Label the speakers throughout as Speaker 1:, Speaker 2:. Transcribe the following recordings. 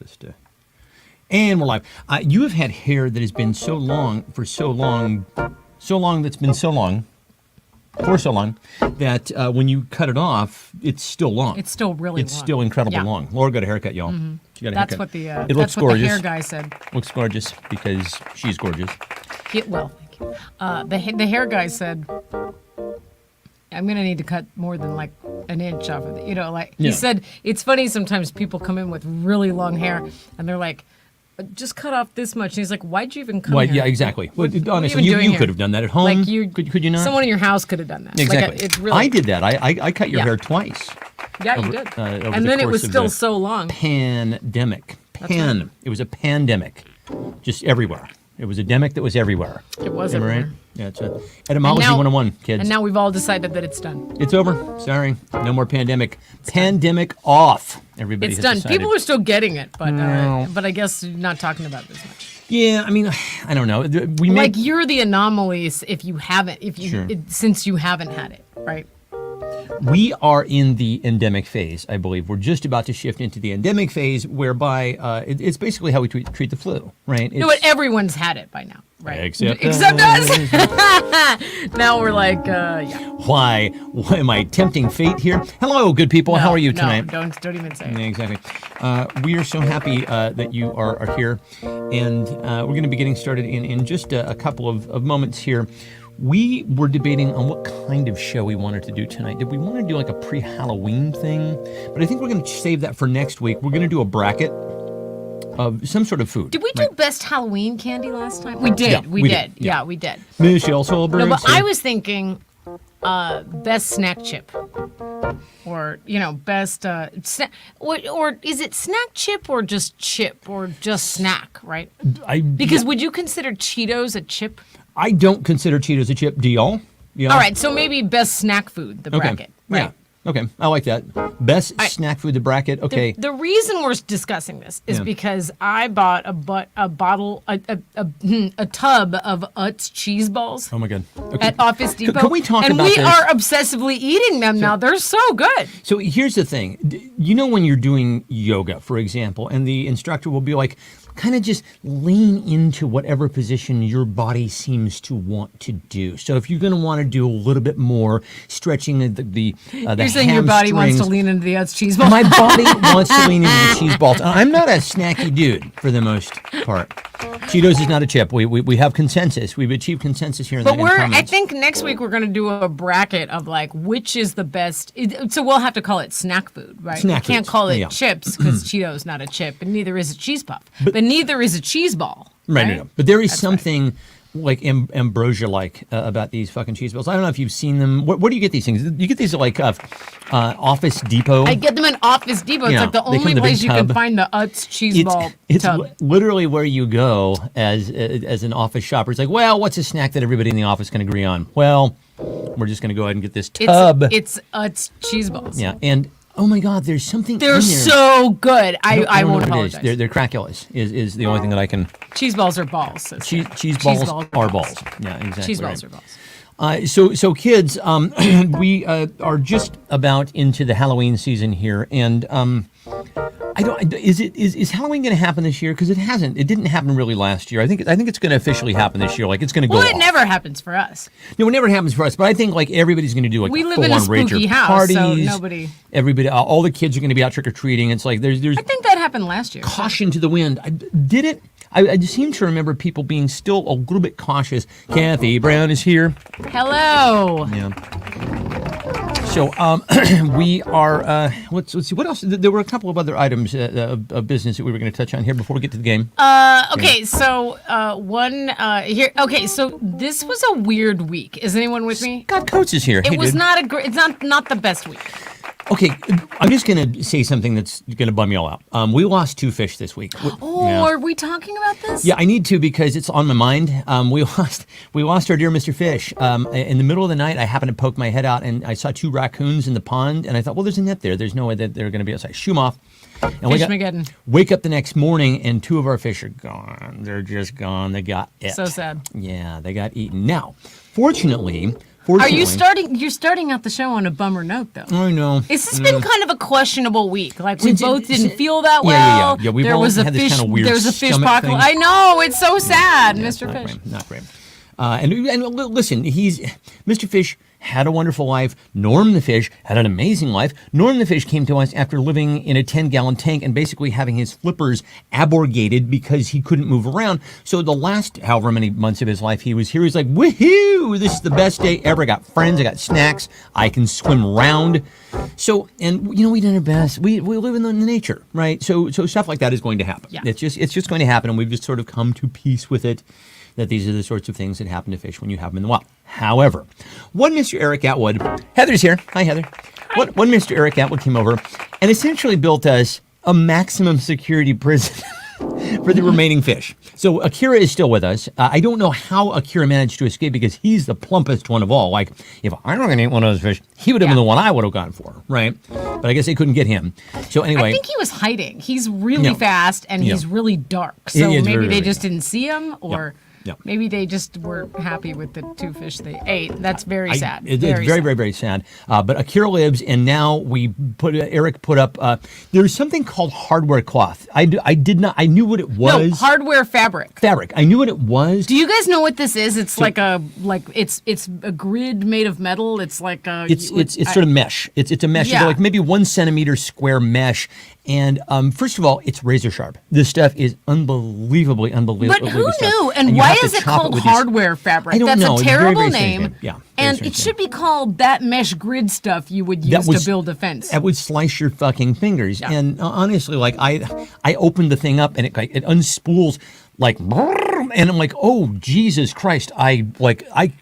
Speaker 1: this to... And we're live. You have had hair that has been so long, for so long that when you cut it off, it's still long.
Speaker 2: It's still really long.
Speaker 1: It's still incredibly long. Laura got a haircut, y'all.
Speaker 2: Mm-hmm.
Speaker 1: She got a
Speaker 2: That's
Speaker 1: haircut.
Speaker 2: what the
Speaker 1: it looks
Speaker 2: that's what
Speaker 1: gorgeous.
Speaker 2: the hair guy said.
Speaker 1: Looks gorgeous because she's gorgeous.
Speaker 2: Well, thank you. The hair guy said, I'm going to need to cut more than like an inch off of it. He said, it's funny sometimes people come in with really long hair and they're like, just cut off this much. And he's like, why'd you even come here?
Speaker 1: Yeah, exactly. Well, honestly,
Speaker 2: you
Speaker 1: you could have done that at home.
Speaker 2: Like
Speaker 1: could you not?
Speaker 2: Someone in your house could have done that.
Speaker 1: Exactly.
Speaker 2: It's really,
Speaker 1: I did that. I cut your hair twice.
Speaker 2: Yeah, you did. And then it was still so long.
Speaker 1: Pandemic.
Speaker 2: Right.
Speaker 1: It was a pandemic. Just everywhere. It was a demic that was everywhere.
Speaker 2: It was
Speaker 1: Am I
Speaker 2: everywhere.
Speaker 1: right? Yeah, it's etymology 101, kids.
Speaker 2: And now we've all decided that it's done.
Speaker 1: It's over. Sorry. No more pandemic. Pandemic off. Everybody
Speaker 2: It's
Speaker 1: has
Speaker 2: done.
Speaker 1: decided.
Speaker 2: People are still getting it, but
Speaker 1: No.
Speaker 2: but I guess not talking about this much.
Speaker 1: Yeah, I mean, I don't know.
Speaker 2: Like you're the anomalies if you haven't,
Speaker 1: Sure.
Speaker 2: since you haven't had it, right?
Speaker 1: We are in the endemic phase, I believe. We're just about to shift into the endemic phase, whereby it's basically how we treat the flu, right?
Speaker 2: No, but everyone's had it by now, right?
Speaker 1: Except
Speaker 2: us. Now we're like, yeah.
Speaker 1: Why am I tempting fate here? Hello, good people. How are you tonight?
Speaker 2: No, don't even say it.
Speaker 1: Yeah, exactly. We are so happy that you are here, and we're going to be getting started in just a couple of moments here. We were debating on what kind of show we wanted to do tonight. Did we want to do like a pre-Halloween thing? But I think we're going to save that for next week. We're going to do a bracket of some sort of food.
Speaker 2: Did we do best Halloween candy last time? We did.
Speaker 1: Yeah,
Speaker 2: we did. Yeah, we did.
Speaker 1: Michelle Solberg.
Speaker 2: No, but I was thinking best snack chip. Or, best or is it snack chip or just snack, right? Because would you consider Cheetos a chip?
Speaker 1: I don't consider Cheetos a chip. Do y'all?
Speaker 2: All right, so maybe best snack food, the bracket. Right?
Speaker 1: Yeah. Okay, I like that. Best snack food, the bracket. Okay.
Speaker 2: The reason we're discussing this is because I bought a tub of Utz cheese balls.
Speaker 1: Oh my God. Okay.
Speaker 2: At Office Depot.
Speaker 1: Can we talk about this?
Speaker 2: And we are obsessively eating them now. They're so good.
Speaker 1: So here's the thing. When you're doing yoga, for example, and the instructor will be like, kind of just lean into whatever position your body seems to want to do. So if you're going to want to do a little bit more stretching the
Speaker 2: You're saying your body wants to lean into the Utz cheese balls?
Speaker 1: My body wants to lean into the cheese balls. I'm not a snacky dude for the most part. Cheetos is not a chip. We have consensus. We've achieved consensus here in the comments.
Speaker 2: I think next week we're going to do a bracket of like which is the best. So we'll have to call it snack food, right? We can't call it chips because Cheetos not a chip, and neither is a cheese puff. But neither is a cheese ball. Right?
Speaker 1: No. But there is something like ambrosia-like about these fucking cheese balls. I don't know if you've seen them. Where do you get these things? You get these at like Office Depot.
Speaker 2: I get them in Office Depot. It's like the only place you can find the Utz cheese ball tub.
Speaker 1: It's literally where you go as an office shopper. It's like, well, what's a snack that everybody in the office can agree on? Well, we're just going to go ahead and get this tub.
Speaker 2: It's Utz cheese balls.
Speaker 1: Yeah, and oh my God, there's something
Speaker 2: They're
Speaker 1: in there.
Speaker 2: so good. I won't
Speaker 1: apologize.
Speaker 2: apologize.
Speaker 1: They're craculous is the only thing that I can...
Speaker 2: Cheese balls are balls. So
Speaker 1: cheese balls are balls. Yeah, exactly.
Speaker 2: Cheese balls are balls.
Speaker 1: So kids, we are just about into the Halloween season here, and is Halloween going to happen this year? Because it hasn't. It didn't happen really last year. I think it's going to officially happen this year. Like it's going to go.
Speaker 2: Well, it never happens for us.
Speaker 1: No, it never happens for us. But I think like everybody's going to do like
Speaker 2: we live in a spooky house,
Speaker 1: parties.
Speaker 2: So nobody.
Speaker 1: Everybody, all the kids are going to be out trick or treating. It's like there's.
Speaker 2: I think that happened last year.
Speaker 1: Caution to the wind. Did it? I seem to remember people being still a little bit cautious. Kathy Brown is here.
Speaker 2: Hello.
Speaker 1: Yeah. So we are. Let's see. What else? There were a couple of other items of business that we were going to touch on here before we get to the game.
Speaker 2: Okay. So one here. Okay. So this was a weird week. Is anyone with me?
Speaker 1: Scott Coates is here.
Speaker 2: It was not a great. It's not the best week.
Speaker 1: Okay, I'm just going to say something that's going to bum you all out. We lost 2 fish this week.
Speaker 2: Are we talking about this?
Speaker 1: Yeah, I need to because it's on my mind. We lost our dear Mr. Fish. In the middle of the night, I happened to poke my head out, and I saw 2 raccoons in the pond, and I thought, well, there's a net there. There's no way that they're going to be outside. Shoo 'em off. And
Speaker 2: Fishmageddon.
Speaker 1: Wake up the next morning, and 2 of our fish are gone. They're just gone. They got it.
Speaker 2: So sad.
Speaker 1: Yeah, they got eaten. Now, fortunately, Fortunately,
Speaker 2: You're starting out the show on a bummer note, though.
Speaker 1: I know.
Speaker 2: This has been kind of a questionable week. Like, we
Speaker 1: Since
Speaker 2: both didn't feel that
Speaker 1: Yeah.
Speaker 2: well.
Speaker 1: We've
Speaker 2: there
Speaker 1: all
Speaker 2: was a
Speaker 1: had this
Speaker 2: fish.
Speaker 1: kind of weird
Speaker 2: There was a fish
Speaker 1: stomach
Speaker 2: apocalypse.
Speaker 1: thing.
Speaker 2: I know, it's so sad, Mr.
Speaker 1: Not
Speaker 2: Fish.
Speaker 1: great, not great. And listen, Mr. Fish had a wonderful life. Norm the fish had an amazing life. Norm the fish came to us after living in a 10-gallon tank and basically having his flippers abrogated because he couldn't move around. So the last however many months of his life he was here, he's like, woohoo, this is the best day ever. I got friends, I got snacks, I can swim around. So, and we did our best. We live in the nature, right? So stuff like that is going to happen.
Speaker 2: Yeah.
Speaker 1: It's just going to happen, and we've just sort of come to peace with it, that these are the sorts of things that happen to fish when you have them in the wild. However, one Mr. Eric Atwood, Heather's here. Hi, Heather. One Mr. Eric Atwood came over and essentially built us a maximum security prison for the remaining fish. So Akira is still with us. I don't know how Akira managed to escape because he's the plumpest one of all. Like, if I were going to eat one of those fish, he would have been the one I would have gone for, right? But I guess they couldn't get him. So anyway.
Speaker 2: I think he was hiding. He's really fast and he's really dark. So
Speaker 1: He is
Speaker 2: maybe
Speaker 1: very,
Speaker 2: they
Speaker 1: very
Speaker 2: just
Speaker 1: dark.
Speaker 2: didn't see him, or
Speaker 1: Yeah.
Speaker 2: maybe they just were happy with the 2 fish they ate. That's very sad.
Speaker 1: It's very,
Speaker 2: sad.
Speaker 1: very, very sad. But Akira lives, and now Eric put up. There's something called hardware cloth. I knew what it was.
Speaker 2: No, hardware fabric.
Speaker 1: Fabric. I knew what it was.
Speaker 2: Do you guys know what this is? It's it's a grid made of metal. It's like a
Speaker 1: It's sort of mesh. It's a mesh.
Speaker 2: Yeah.
Speaker 1: Like maybe 1 centimeter square mesh. And first of all, it's razor sharp. This stuff is unbelievably
Speaker 2: But who
Speaker 1: sharp.
Speaker 2: knew? And
Speaker 1: you
Speaker 2: why
Speaker 1: have to
Speaker 2: is it
Speaker 1: chop
Speaker 2: called
Speaker 1: with these-
Speaker 2: hardware fabric?
Speaker 1: I don't
Speaker 2: That's
Speaker 1: know.
Speaker 2: a
Speaker 1: It's very,
Speaker 2: terrible
Speaker 1: very strange
Speaker 2: name.
Speaker 1: Yeah. very
Speaker 2: And
Speaker 1: strange
Speaker 2: it should be called that mesh grid stuff you would use to build a fence.
Speaker 1: That would slice your fucking fingers.
Speaker 2: Yeah.
Speaker 1: And honestly, like I opened the thing up and it unspools like, and I'm like, oh Jesus Christ! I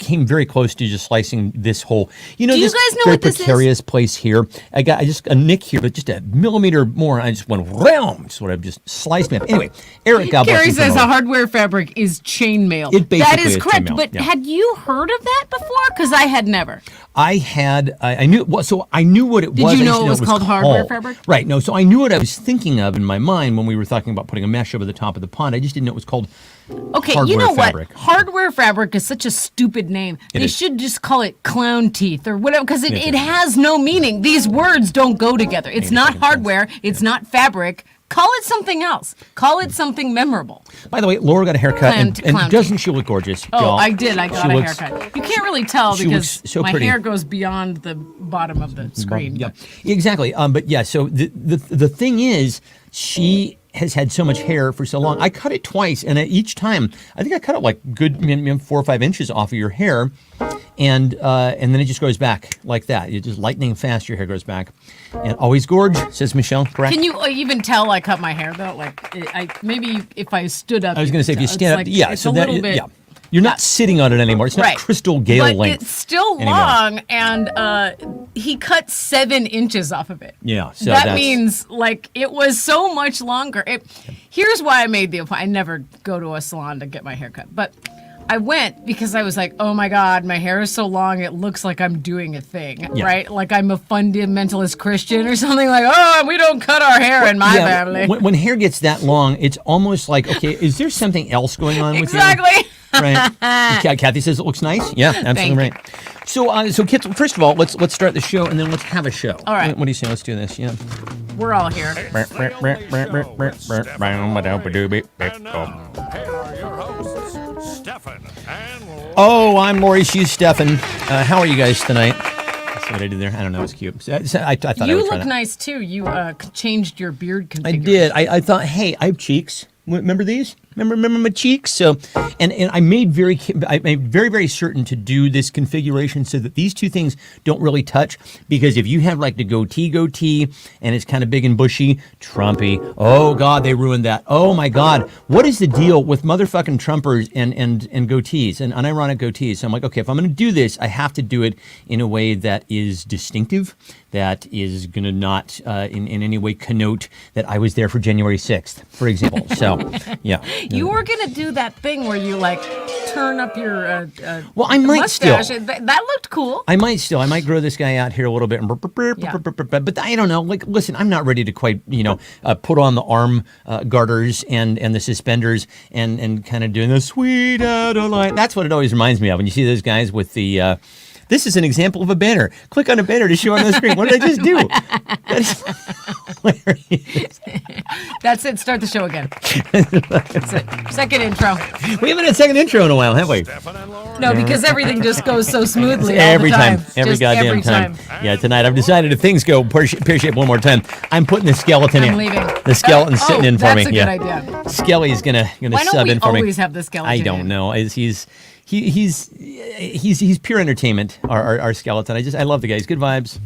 Speaker 1: came very close to just slicing this whole.
Speaker 2: Do you
Speaker 1: this
Speaker 2: guys know
Speaker 1: very
Speaker 2: what this is?
Speaker 1: precarious place here. I just a nick here, but just a millimeter more, and I just went realm. Sort of just sliced me up. Anyway, Eric, God bless
Speaker 2: Gary
Speaker 1: you,
Speaker 2: says
Speaker 1: come
Speaker 2: a
Speaker 1: over.
Speaker 2: hardware fabric is chainmail.
Speaker 1: It basically
Speaker 2: that is
Speaker 1: is
Speaker 2: correct.
Speaker 1: chainmail,
Speaker 2: But
Speaker 1: yeah.
Speaker 2: had you heard of that before? Because I had never.
Speaker 1: I knew well, so I knew what it was.
Speaker 2: Did you
Speaker 1: I just
Speaker 2: know
Speaker 1: didn't
Speaker 2: it was called hardware fabric?
Speaker 1: Right. No. So I knew what I was thinking of in my mind when we were talking about putting a mesh over the top of the pond. I just didn't know it was called.
Speaker 2: Okay,
Speaker 1: hardware
Speaker 2: you know
Speaker 1: fabric.
Speaker 2: what? Hardware fabric is such a stupid name. They
Speaker 1: is.
Speaker 2: should just call it clown teeth or whatever, because it
Speaker 1: is.
Speaker 2: has no meaning. These words don't go together. It's not hardware. It's not fabric. Call it something else. Call it something memorable.
Speaker 1: By the way, Laura got a haircut,
Speaker 2: Clown
Speaker 1: and doesn't she look gorgeous?
Speaker 2: Oh,
Speaker 1: y'all?
Speaker 2: I did. I got
Speaker 1: She
Speaker 2: a
Speaker 1: looks-
Speaker 2: haircut. You can't really tell
Speaker 1: she
Speaker 2: because
Speaker 1: looks so
Speaker 2: my
Speaker 1: pretty.
Speaker 2: hair goes beyond the bottom of the screen.
Speaker 1: Yeah, exactly. But yeah, so the thing is, she has had so much hair for so long. I cut it twice, and each time, I think I cut it like good 4 or 5 inches off of your hair, and then it just goes back like that. You're just lightning fast. Your hair goes back, and always gorge, says Michelle. Correct.
Speaker 2: Can you even tell I cut my hair though? Like, maybe if I stood up.
Speaker 1: I was going to say if you
Speaker 2: it's
Speaker 1: stand up,
Speaker 2: like-
Speaker 1: yeah.
Speaker 2: It's
Speaker 1: So
Speaker 2: a
Speaker 1: that
Speaker 2: little bit.
Speaker 1: yeah, you're not sitting on it anymore. It's not
Speaker 2: Right.
Speaker 1: crystal gale
Speaker 2: But
Speaker 1: length.
Speaker 2: it's still
Speaker 1: anymore.
Speaker 2: long, and he cut 7 inches off of it.
Speaker 1: Yeah, so
Speaker 2: that
Speaker 1: that's-
Speaker 2: means like it was so much longer. Here's why I made the appointment. I never go to a salon to get my hair cut, but I went because I was like, oh my God, my hair is so long, it looks like I'm doing a thing,
Speaker 1: Yeah.
Speaker 2: right? Like I'm a fundamentalist Christian or something, like, oh, we don't cut our hair in my family.
Speaker 1: When hair gets that long, it's almost like, okay, is there something else going on with you?
Speaker 2: Exactly.
Speaker 1: Right. Kathy says it looks nice. Yeah, absolutely
Speaker 2: Thank
Speaker 1: right. So kids, first of all, let's start the show and then let's have a show.
Speaker 2: All right.
Speaker 1: What do you say? Let's do this. Yeah.
Speaker 2: We're all here.
Speaker 3: And now, here are your hosts, Stefan and
Speaker 1: Oh, I'm Lori. She's Stefan. How are you guys tonight? That's what I did there. I don't know. It's cute. So I thought I
Speaker 2: You
Speaker 1: would try
Speaker 2: look
Speaker 1: that.
Speaker 2: nice too. You changed your beard
Speaker 1: I
Speaker 2: configuration.
Speaker 1: did. I thought, hey, I have cheeks. Remember these? Remember my cheeks? So, and I made very very certain to do this configuration so that these two things don't really touch. Because if you have like the goatee, and it's kind of big and bushy, Trumpy. Oh God, they ruined that. Oh my God, what is the deal with motherfucking Trumpers and goatees and unironic goatees? So I'm like, okay, if I'm going to do this, I have to do it in a way that is distinctive, that is going to not in any way connote that I was there for January 6th, for example. So, yeah.
Speaker 2: You were gonna do that thing where you like turn up your
Speaker 1: Well, I might
Speaker 2: mustache.
Speaker 1: still.
Speaker 2: That looked cool.
Speaker 1: I might grow this guy out here a little bit,
Speaker 2: Yeah.
Speaker 1: but I don't know. Like, listen, I'm not ready to quite, put on the arm garters and the suspenders and kind of doing the sweet Adeline. That's what it always reminds me of when you see those guys with the This is an example of a banner. Click on a banner to show on the screen. What did I just do? That is hilarious.
Speaker 2: That's it. Start the show again. That's it. Second intro.
Speaker 1: We haven't had a second intro in a while, have we?
Speaker 3: Stefan and Laura.
Speaker 2: No, because everything just goes so smoothly
Speaker 1: Every
Speaker 2: all the time.
Speaker 1: every
Speaker 2: Just
Speaker 1: goddamn
Speaker 2: every
Speaker 1: time. Yeah, tonight I've decided if things go pear-shaped one more time, I'm putting the skeleton in.
Speaker 2: I'm leaving.
Speaker 1: The skeleton's sitting in for me.
Speaker 2: That's a good idea.
Speaker 1: Skelly's gonna
Speaker 2: Why
Speaker 1: sub
Speaker 2: don't we
Speaker 1: in for me.
Speaker 2: always have the skeleton
Speaker 1: I don't
Speaker 2: in?
Speaker 1: know. He's pure entertainment. Our skeleton. I love the guy. He's good vibes.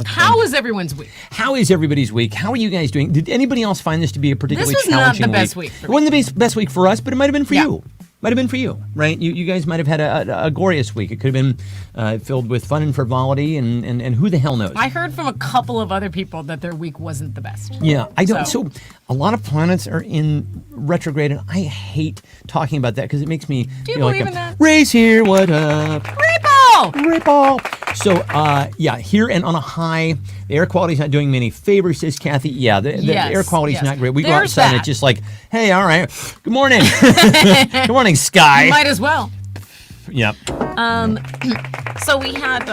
Speaker 2: How was everyone's week?
Speaker 1: How is everybody's week? How are you guys doing? Did anybody else find this to be a particularly
Speaker 2: This was not
Speaker 1: challenging
Speaker 2: the best week for
Speaker 1: It wasn't the best week for us, but it might have been for
Speaker 2: Yeah.
Speaker 1: you. Might have been for you, right? You guys might have had a glorious week. It could have been filled with fun and frivolity, and who the hell knows?
Speaker 2: I heard from a couple of other people that their week wasn't the best.
Speaker 1: Yeah, I don't.
Speaker 2: So-
Speaker 1: So a lot of planets are in retrograde, and I hate talking about that because it makes me
Speaker 2: Do you
Speaker 1: feel
Speaker 2: believe
Speaker 1: like
Speaker 2: in that?
Speaker 1: Ray's here. What up?
Speaker 2: Ripple!
Speaker 1: Ripple. So, yeah, here and on a high, the air quality's not doing me any favors, says Kathy. Yeah, the
Speaker 2: Yes,
Speaker 1: air quality's
Speaker 2: yes.
Speaker 1: not great. We go
Speaker 2: There's
Speaker 1: outside and
Speaker 2: that.
Speaker 1: it's just like, hey, all right, good morning. Good morning, sky.
Speaker 2: Might as well.
Speaker 1: Yep.
Speaker 2: So we had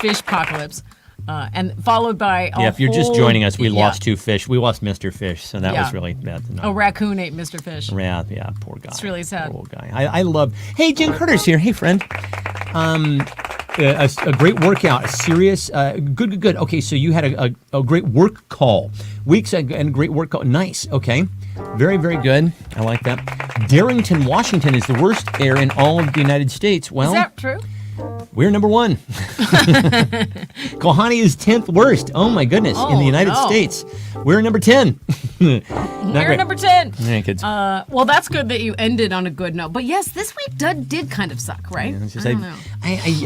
Speaker 2: fish apocalypse, and followed by
Speaker 1: Yeah, if you're just joining us, we
Speaker 2: yeah.
Speaker 1: lost 2 fish. We lost Mr. Fish, so that
Speaker 2: Yeah.
Speaker 1: was really bad.
Speaker 2: A raccoon ate Mr. Fish.
Speaker 1: Yeah, poor guy.
Speaker 2: It's really sad.
Speaker 1: Poor old guy. I love. Hey, Jen Carter's here. Hey, friend. A great workout, a serious, good. Okay, so you had a great work call, weeks and a great work call. Nice. Okay, very good. I like that. Darrington, Washington is the worst air in all of the United States. Well,
Speaker 2: Is that true?
Speaker 1: we're number 1. Kohani is 10th worst. Oh my goodness, in the
Speaker 2: Oh,
Speaker 1: United
Speaker 2: no.
Speaker 1: States, we're number 10. Not
Speaker 2: We're
Speaker 1: great.
Speaker 2: number 10.
Speaker 1: Yeah, kids.
Speaker 2: Well, that's good that you ended on a good note. But yes, this week did kind of suck, right?
Speaker 1: It's just,
Speaker 2: I don't know.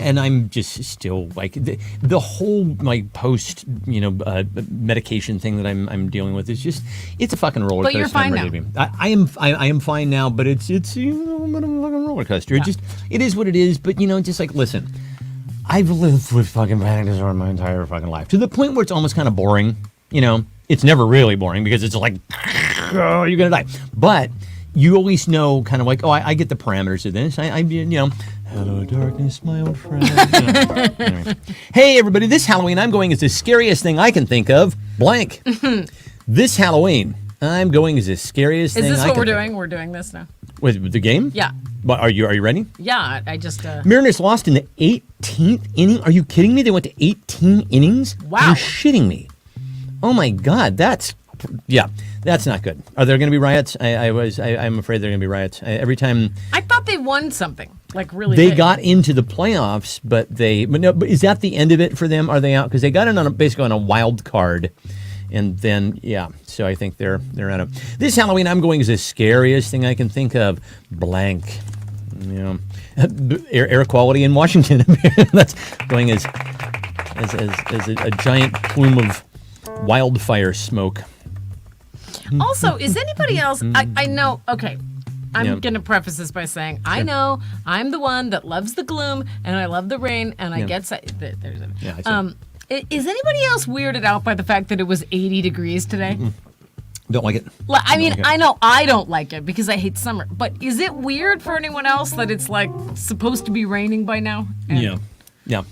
Speaker 1: and I'm just still like the whole like post medication thing that I'm dealing with is just it's a fucking roller
Speaker 2: But
Speaker 1: coaster.
Speaker 2: you're fine
Speaker 1: I'm ready to be. I am fine now, but it's a fucking roller coaster. It is what it is. But just like listen, I've lived with fucking panic disorder my entire fucking life to the point where it's almost kind of boring. It's never really boring because it's like oh, you're gonna die, but. You always know kind of like, oh, I get the parameters of this. Hello, darkness, my old friend. Anyway. Hey, everybody, this Halloween I'm going as the scariest thing I can think of, blank. This Halloween I'm going as the scariest thing I
Speaker 2: Is
Speaker 1: can
Speaker 2: this what we're
Speaker 1: think
Speaker 2: doing? We're doing this now.
Speaker 1: With the game?
Speaker 2: Yeah.
Speaker 1: But are you ready?
Speaker 2: Yeah, I just.
Speaker 1: Mariners lost in the 18th inning. Are you kidding me? They went to 18 innings?
Speaker 2: Wow.
Speaker 1: You're shitting me. Oh, my God. That's not good. Are there going to be riots? I'm afraid there are going to be riots. Every time
Speaker 2: I thought they won something, like really
Speaker 1: they
Speaker 2: big.
Speaker 1: got into the playoffs, but is that the end of it for them? Are they out? Because they got in basically on a wild card. And then, so I think they're out of this Halloween. I'm going as the scariest thing I can think of. Blank. Air quality in Washington. That's going as a giant plume of wildfire smoke.
Speaker 2: Also, is anybody else? I know. Okay. I'm
Speaker 1: Yeah.
Speaker 2: going to preface this by saying, I know I'm the one that loves the gloom and I love the rain and I
Speaker 1: Yeah.
Speaker 2: get there's a,
Speaker 1: Yeah, I see.
Speaker 2: Is anybody else weirded out by the fact that it was 80 degrees today?
Speaker 1: Don't like it.
Speaker 2: I mean,
Speaker 1: like it.
Speaker 2: I know I don't like it because I hate summer, but is it weird for anyone else that it's like supposed to be raining by now? And
Speaker 1: Yeah.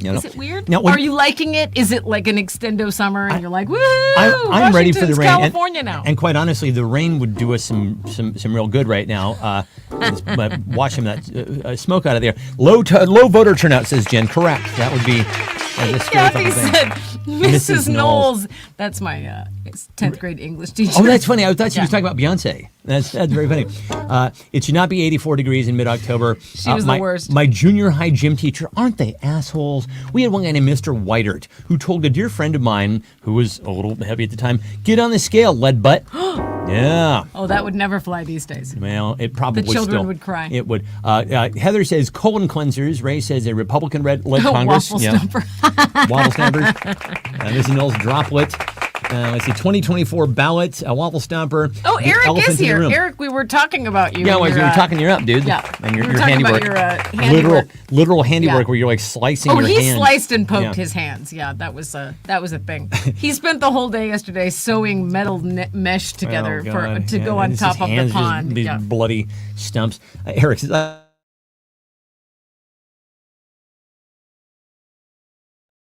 Speaker 2: Is it weird?
Speaker 1: Now,
Speaker 2: Are you liking it? Is it like an extendo summer and you're like, woo!
Speaker 1: I'm ready for the
Speaker 2: Washington's
Speaker 1: rain.
Speaker 2: California now.
Speaker 1: And quite honestly, the rain would do us some real good right now. But washing that smoke out of there. Low voter turnout, says Jen. Correct. That would be the scary
Speaker 2: Kathy
Speaker 1: fucking thing.
Speaker 2: said, Mrs.
Speaker 1: Knowles.
Speaker 2: Knowles. That's my 10th grade English teacher.
Speaker 1: Oh, that's funny. I thought she was
Speaker 2: Yeah.
Speaker 1: talking about Beyonce. That's very funny. It should not be 84 degrees in mid-October.
Speaker 2: She was the worst.
Speaker 1: My junior high gym teacher, aren't they assholes? We had one guy named Mr. Whitert who told a dear friend of mine, who was a little heavy at the time, get on the scale, lead butt. Yeah.
Speaker 2: Oh, that would never fly these days.
Speaker 1: Well, it probably
Speaker 2: The children
Speaker 1: still,
Speaker 2: would cry.
Speaker 1: It would. Heather says colon cleansers. Ray says a Republican-led Congress.
Speaker 2: Waffle stumper.
Speaker 1: Waffle stampers. Mrs. Knowles droplet. Let's see, 2024 ballot, a waffle stomper.
Speaker 2: Oh,
Speaker 1: the
Speaker 2: Eric
Speaker 1: elephant
Speaker 2: is
Speaker 1: in the
Speaker 2: here.
Speaker 1: room.
Speaker 2: Eric, we were talking about you.
Speaker 1: Yeah,
Speaker 2: and
Speaker 1: well, you
Speaker 2: your,
Speaker 1: were talking your up, dude.
Speaker 2: Yeah.
Speaker 1: And your
Speaker 2: we were talking
Speaker 1: handiwork.
Speaker 2: about your handiwork.
Speaker 1: Literal handiwork
Speaker 2: Yeah.
Speaker 1: where you're like slicing
Speaker 2: Oh,
Speaker 1: your
Speaker 2: he
Speaker 1: hand.
Speaker 2: sliced and poked
Speaker 1: Yeah.
Speaker 2: his hands. Yeah, that was a thing. He spent the whole day yesterday sewing metal mesh together
Speaker 1: Oh, God.
Speaker 2: to go on
Speaker 1: His
Speaker 2: top of the
Speaker 1: hands just
Speaker 2: pond.
Speaker 1: these
Speaker 2: Yeah.
Speaker 1: bloody stumps. Eric says,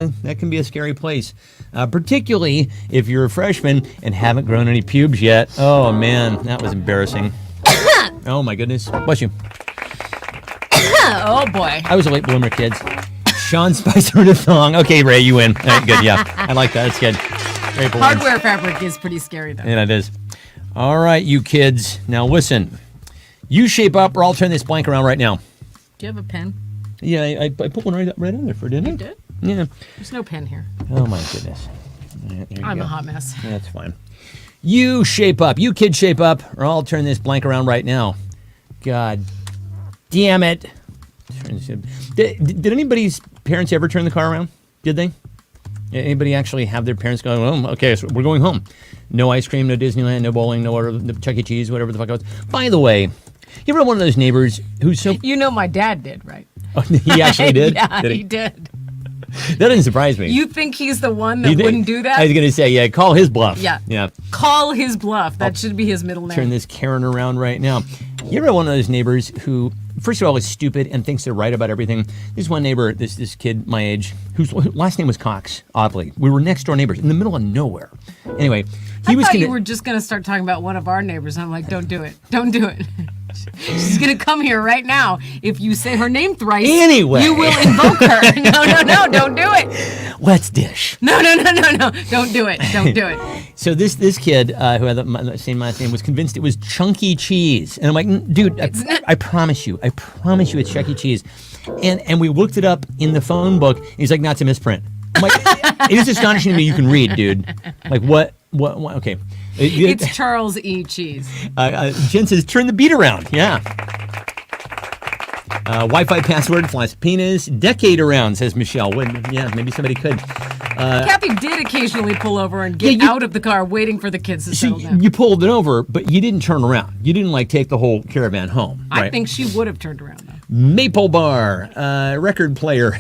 Speaker 1: that can be a scary place, particularly if you're a freshman and haven't grown any pubes yet. Oh, man, that was embarrassing. Oh, my goodness. Bless you.
Speaker 2: Oh, boy.
Speaker 1: I was a late bloomer, kids. Sean Spicer in a thong. Okay, Ray, you win. All right, good, yeah. I like that. That's good. Very boring.
Speaker 2: Hardware fabric is pretty scary, though.
Speaker 1: Yeah, it is. All right, you kids. Now, listen. You shape up, or I'll turn this blank around right now.
Speaker 2: Do you have a pen?
Speaker 1: Yeah, I put one right on there for dinner.
Speaker 2: You did?
Speaker 1: Yeah.
Speaker 2: There's no pen here.
Speaker 1: Oh, my goodness. Here you
Speaker 2: I'm
Speaker 1: go.
Speaker 2: a hot mess.
Speaker 1: That's fine. You shape up. You kids shape up, or I'll turn this blank around right now. God damn it. Did anybody's parents ever turn the car around? Did they? Anybody actually have their parents go, oh, okay, so we're going home. No ice cream, no Disneyland, no bowling, no Chuck E. Cheese, whatever the fuck it was. By the way, you ever have one of those neighbors who's so...
Speaker 2: You know my dad did, right?
Speaker 1: Oh, he actually did?
Speaker 2: Yeah,
Speaker 1: Did
Speaker 2: he did.
Speaker 1: That doesn't surprise me.
Speaker 2: You think he's the one that wouldn't do that?
Speaker 1: I was going to say, yeah, call his bluff.
Speaker 2: Yeah.
Speaker 1: Yeah.
Speaker 2: Call his bluff. That should be his middle name.
Speaker 1: Turn this Karen around right now. You ever have one of those neighbors who, first of all, is stupid and thinks they're right about everything? There's one neighbor, this kid my age, whose last name was Cox, oddly. We were next door neighbors in the middle of nowhere. Anyway,
Speaker 2: I thought you were just going to start talking about one of our neighbors. I'm like, don't do it. Don't do it. She's going to come here right now. If you say her name thrice,
Speaker 1: anyway,
Speaker 2: you will invoke her. No, don't do it.
Speaker 1: Let's dish.
Speaker 2: No. Don't do it. Don't do it.
Speaker 1: So this kid who had the same last name was convinced it was Chunky Cheese. And I'm like, dude, I promise you it's Chuck E. Cheese. And we looked it up in the phone book. And he's like, no, it's a misprint. I'm like, it is astonishing to me you can read, dude. Like, what okay.
Speaker 2: It's Charles E. Cheese.
Speaker 1: Jen says, turn the beat around. Yeah. Wi-Fi password, flash penis. Decade around, says Michelle. Yeah, maybe somebody could.
Speaker 2: Kathy did occasionally pull over and get out of the car waiting for the kids to settle down.
Speaker 1: You pulled it over, but you didn't turn around. You didn't, take the whole caravan home. Right?
Speaker 2: I think she would have turned around, though.
Speaker 1: Maple Bar, record player,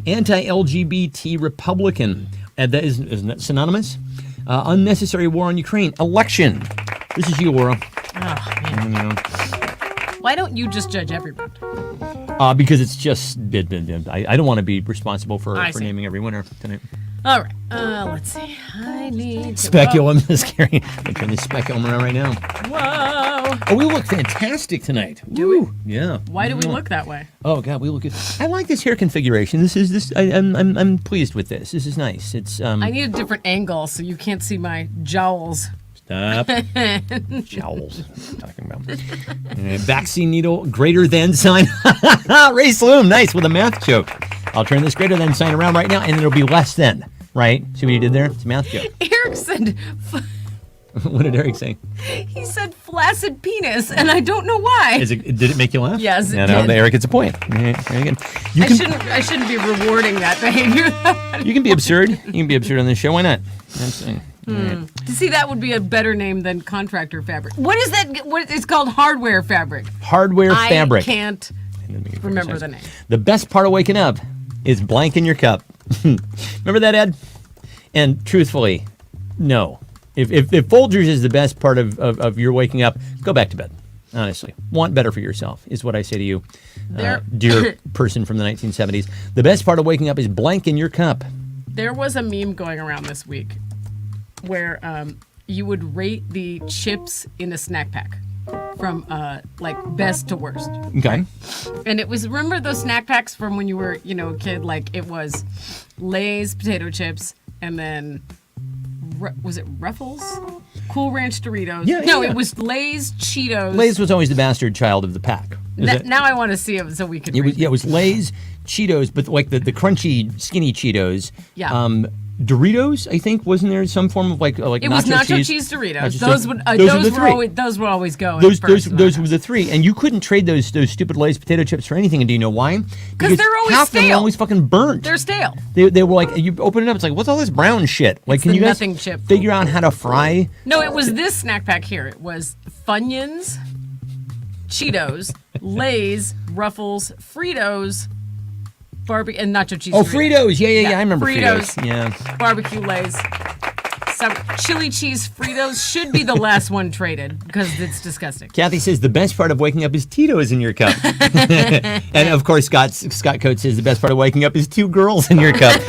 Speaker 1: anti-LGBT Republican. That isn't that synonymous? Unnecessary war on Ukraine. Election. This is you, Laura.
Speaker 2: Oh, man. Why don't you just judge everyone?
Speaker 1: Because it's just... I don't want to be responsible for naming every winner tonight.
Speaker 2: All right. Let's see. I need to...
Speaker 1: Speculum is scary. I'm turning the speculum around right now.
Speaker 2: Whoa.
Speaker 1: Oh, we look fantastic tonight.
Speaker 2: Do we?
Speaker 1: Yeah.
Speaker 2: Why do we look that way?
Speaker 1: Oh God, we look good. I like this hair configuration. I'm pleased with this. This is nice. It's
Speaker 2: I need a different angle so you can't see my jowls.
Speaker 1: Stop. Jowls. Talking about vaccine needle greater than sign. Ray Sloom, nice with a math joke. I'll turn this greater than sign around right now, and it'll be less than. Right? See what you did there? It's a math joke.
Speaker 2: Eric said.
Speaker 1: What did Eric say?
Speaker 2: He said flaccid penis, and I don't know why.
Speaker 1: Did it make you laugh?
Speaker 2: Yes, it did.
Speaker 1: Eric gets a point. Very good.
Speaker 2: I shouldn't be rewarding that behavior.
Speaker 1: You can be absurd. You can be absurd on this show. Why not? I'm saying.
Speaker 2: Right. See, that would be a better name than contractor fabric. What is that? It's called hardware fabric.
Speaker 1: Hardware fabric.
Speaker 2: I can't remember the name.
Speaker 1: The best part of waking up is blank in your cup. Remember that, Ed? And truthfully, no. If Folgers is the best part of your waking up, go back to bed. Honestly, want better for yourself is what I say to you, dear person from the 1970s. The best part of waking up is blank in your cup.
Speaker 2: There was a meme going around this week where you would rate the chips in a snack pack from best to worst.
Speaker 1: Okay.
Speaker 2: And it was, remember those snack packs from when you were, a kid? Like it was Lay's potato chips, and then was it Ruffles? Cool Ranch Doritos. No, it was Lay's Cheetos.
Speaker 1: Lay's was always the bastard child of the pack.
Speaker 2: Now I want to see it so we can.
Speaker 1: It was Lay's Cheetos, but like the crunchy, skinny Cheetos.
Speaker 2: Yeah.
Speaker 1: Doritos, I think, wasn't there some form of like
Speaker 2: it was nacho cheese Doritos. Those would always go.
Speaker 1: Those were the three, and you couldn't trade those stupid Lay's potato chips for anything. And do you know why?
Speaker 2: Because they're always
Speaker 1: half
Speaker 2: stale.
Speaker 1: Them are always fucking burnt.
Speaker 2: They're stale.
Speaker 1: They were like, you open it up, it's like, what's all this brown shit? Like, can you guys figure out how to fry?
Speaker 2: No, it was this snack pack here. It was Funyuns, Cheetos, Lay's, Ruffles, Fritos. Barbecue and nacho cheese.
Speaker 1: Oh, Fritos! Yeah. I remember
Speaker 2: Fritos.
Speaker 1: Yeah.
Speaker 2: Barbecue Lay's, Some chili cheese Fritos should be the last one traded because it's disgusting.
Speaker 1: Kathy says the best part of waking up is Tito's in your cup. And of course, Scott Coates says the best part of waking up is 2 girls in your cup.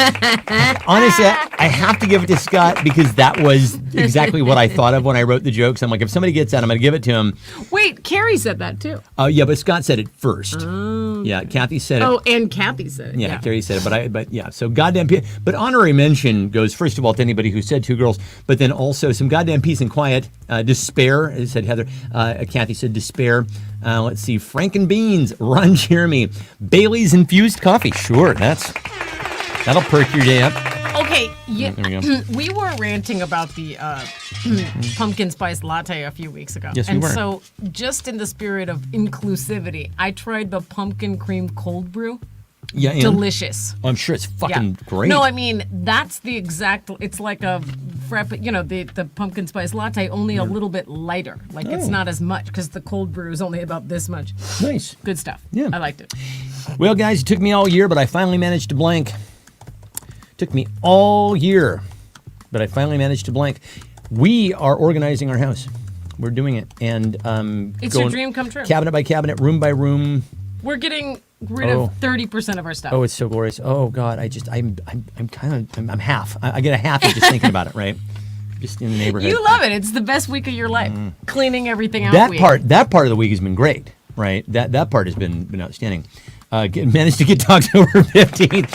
Speaker 1: Honestly, I have to give it to Scott because that was exactly what I thought of when I wrote the jokes. I'm like, if somebody gets that, I'm going to give it to him.
Speaker 2: Wait, Carrie said that too.
Speaker 1: Yeah, but Scott said it first. Yeah, Kathy said it.
Speaker 2: Oh, and Kathy said it.
Speaker 1: Yeah, Carrie said it, but yeah, so goddamn. But honorary mention goes first of all to anybody who said 2 girls, but then also some goddamn peace and quiet. Despair, said Heather. Kathy said despair. Let's see, Frank and Beans, Ron Jeremy, Bailey's infused coffee. Sure, that'll perk your day up.
Speaker 2: Okay,
Speaker 1: There we go.
Speaker 2: we were ranting about the pumpkin spice latte a few weeks ago.
Speaker 1: Yes, we
Speaker 2: and
Speaker 1: were.
Speaker 2: so, just in the spirit of inclusivity, I tried the pumpkin cream cold brew.
Speaker 1: Yeah, and
Speaker 2: Delicious.
Speaker 1: I'm sure it's fucking great.
Speaker 2: No, I mean, that's the exact, it's like a frappe, you know, the pumpkin spice latte, only a little bit lighter. Like, it's not as much, because the cold brew is only about this much.
Speaker 1: Nice.
Speaker 2: Good stuff.
Speaker 1: Yeah.
Speaker 2: I liked it.
Speaker 1: Well, guys, it took me all year, but I finally managed to blank. Took me all year, but I finally managed to blank. We are organizing our house. We're doing it, and
Speaker 2: It's your dream come true.
Speaker 1: cabinet by cabinet, room by room.
Speaker 2: We're getting rid
Speaker 1: Oh.
Speaker 2: of 30% of our stuff.
Speaker 1: Oh, it's so glorious. Oh God, I'm half. I get a half of just thinking about it. Right, just in the neighborhood.
Speaker 2: You love it. It's the best week of your life. Cleaning everything out.
Speaker 1: That
Speaker 2: week.
Speaker 1: part of the week has been great. Right, that part has been outstanding. Managed to get to October 15th.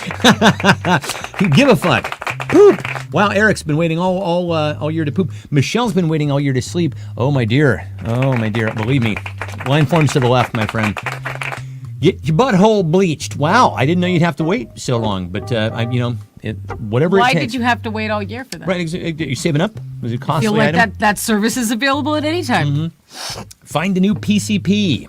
Speaker 1: Give a fuck. Poop. Wow, Eric's been waiting all year to poop. Michelle's been waiting all year to sleep. Oh my dear. Believe me. Line forms to the left, my friend. Get your butthole bleached. Wow, I didn't know you'd have to wait so long. But whatever
Speaker 2: Why
Speaker 1: it takes.
Speaker 2: did you have to wait all year for that?
Speaker 1: Right, you saving up? Was it a
Speaker 2: I
Speaker 1: costly
Speaker 2: feel like
Speaker 1: item?
Speaker 2: that service is available at any time.
Speaker 1: Mm-hmm. Find a new PCP,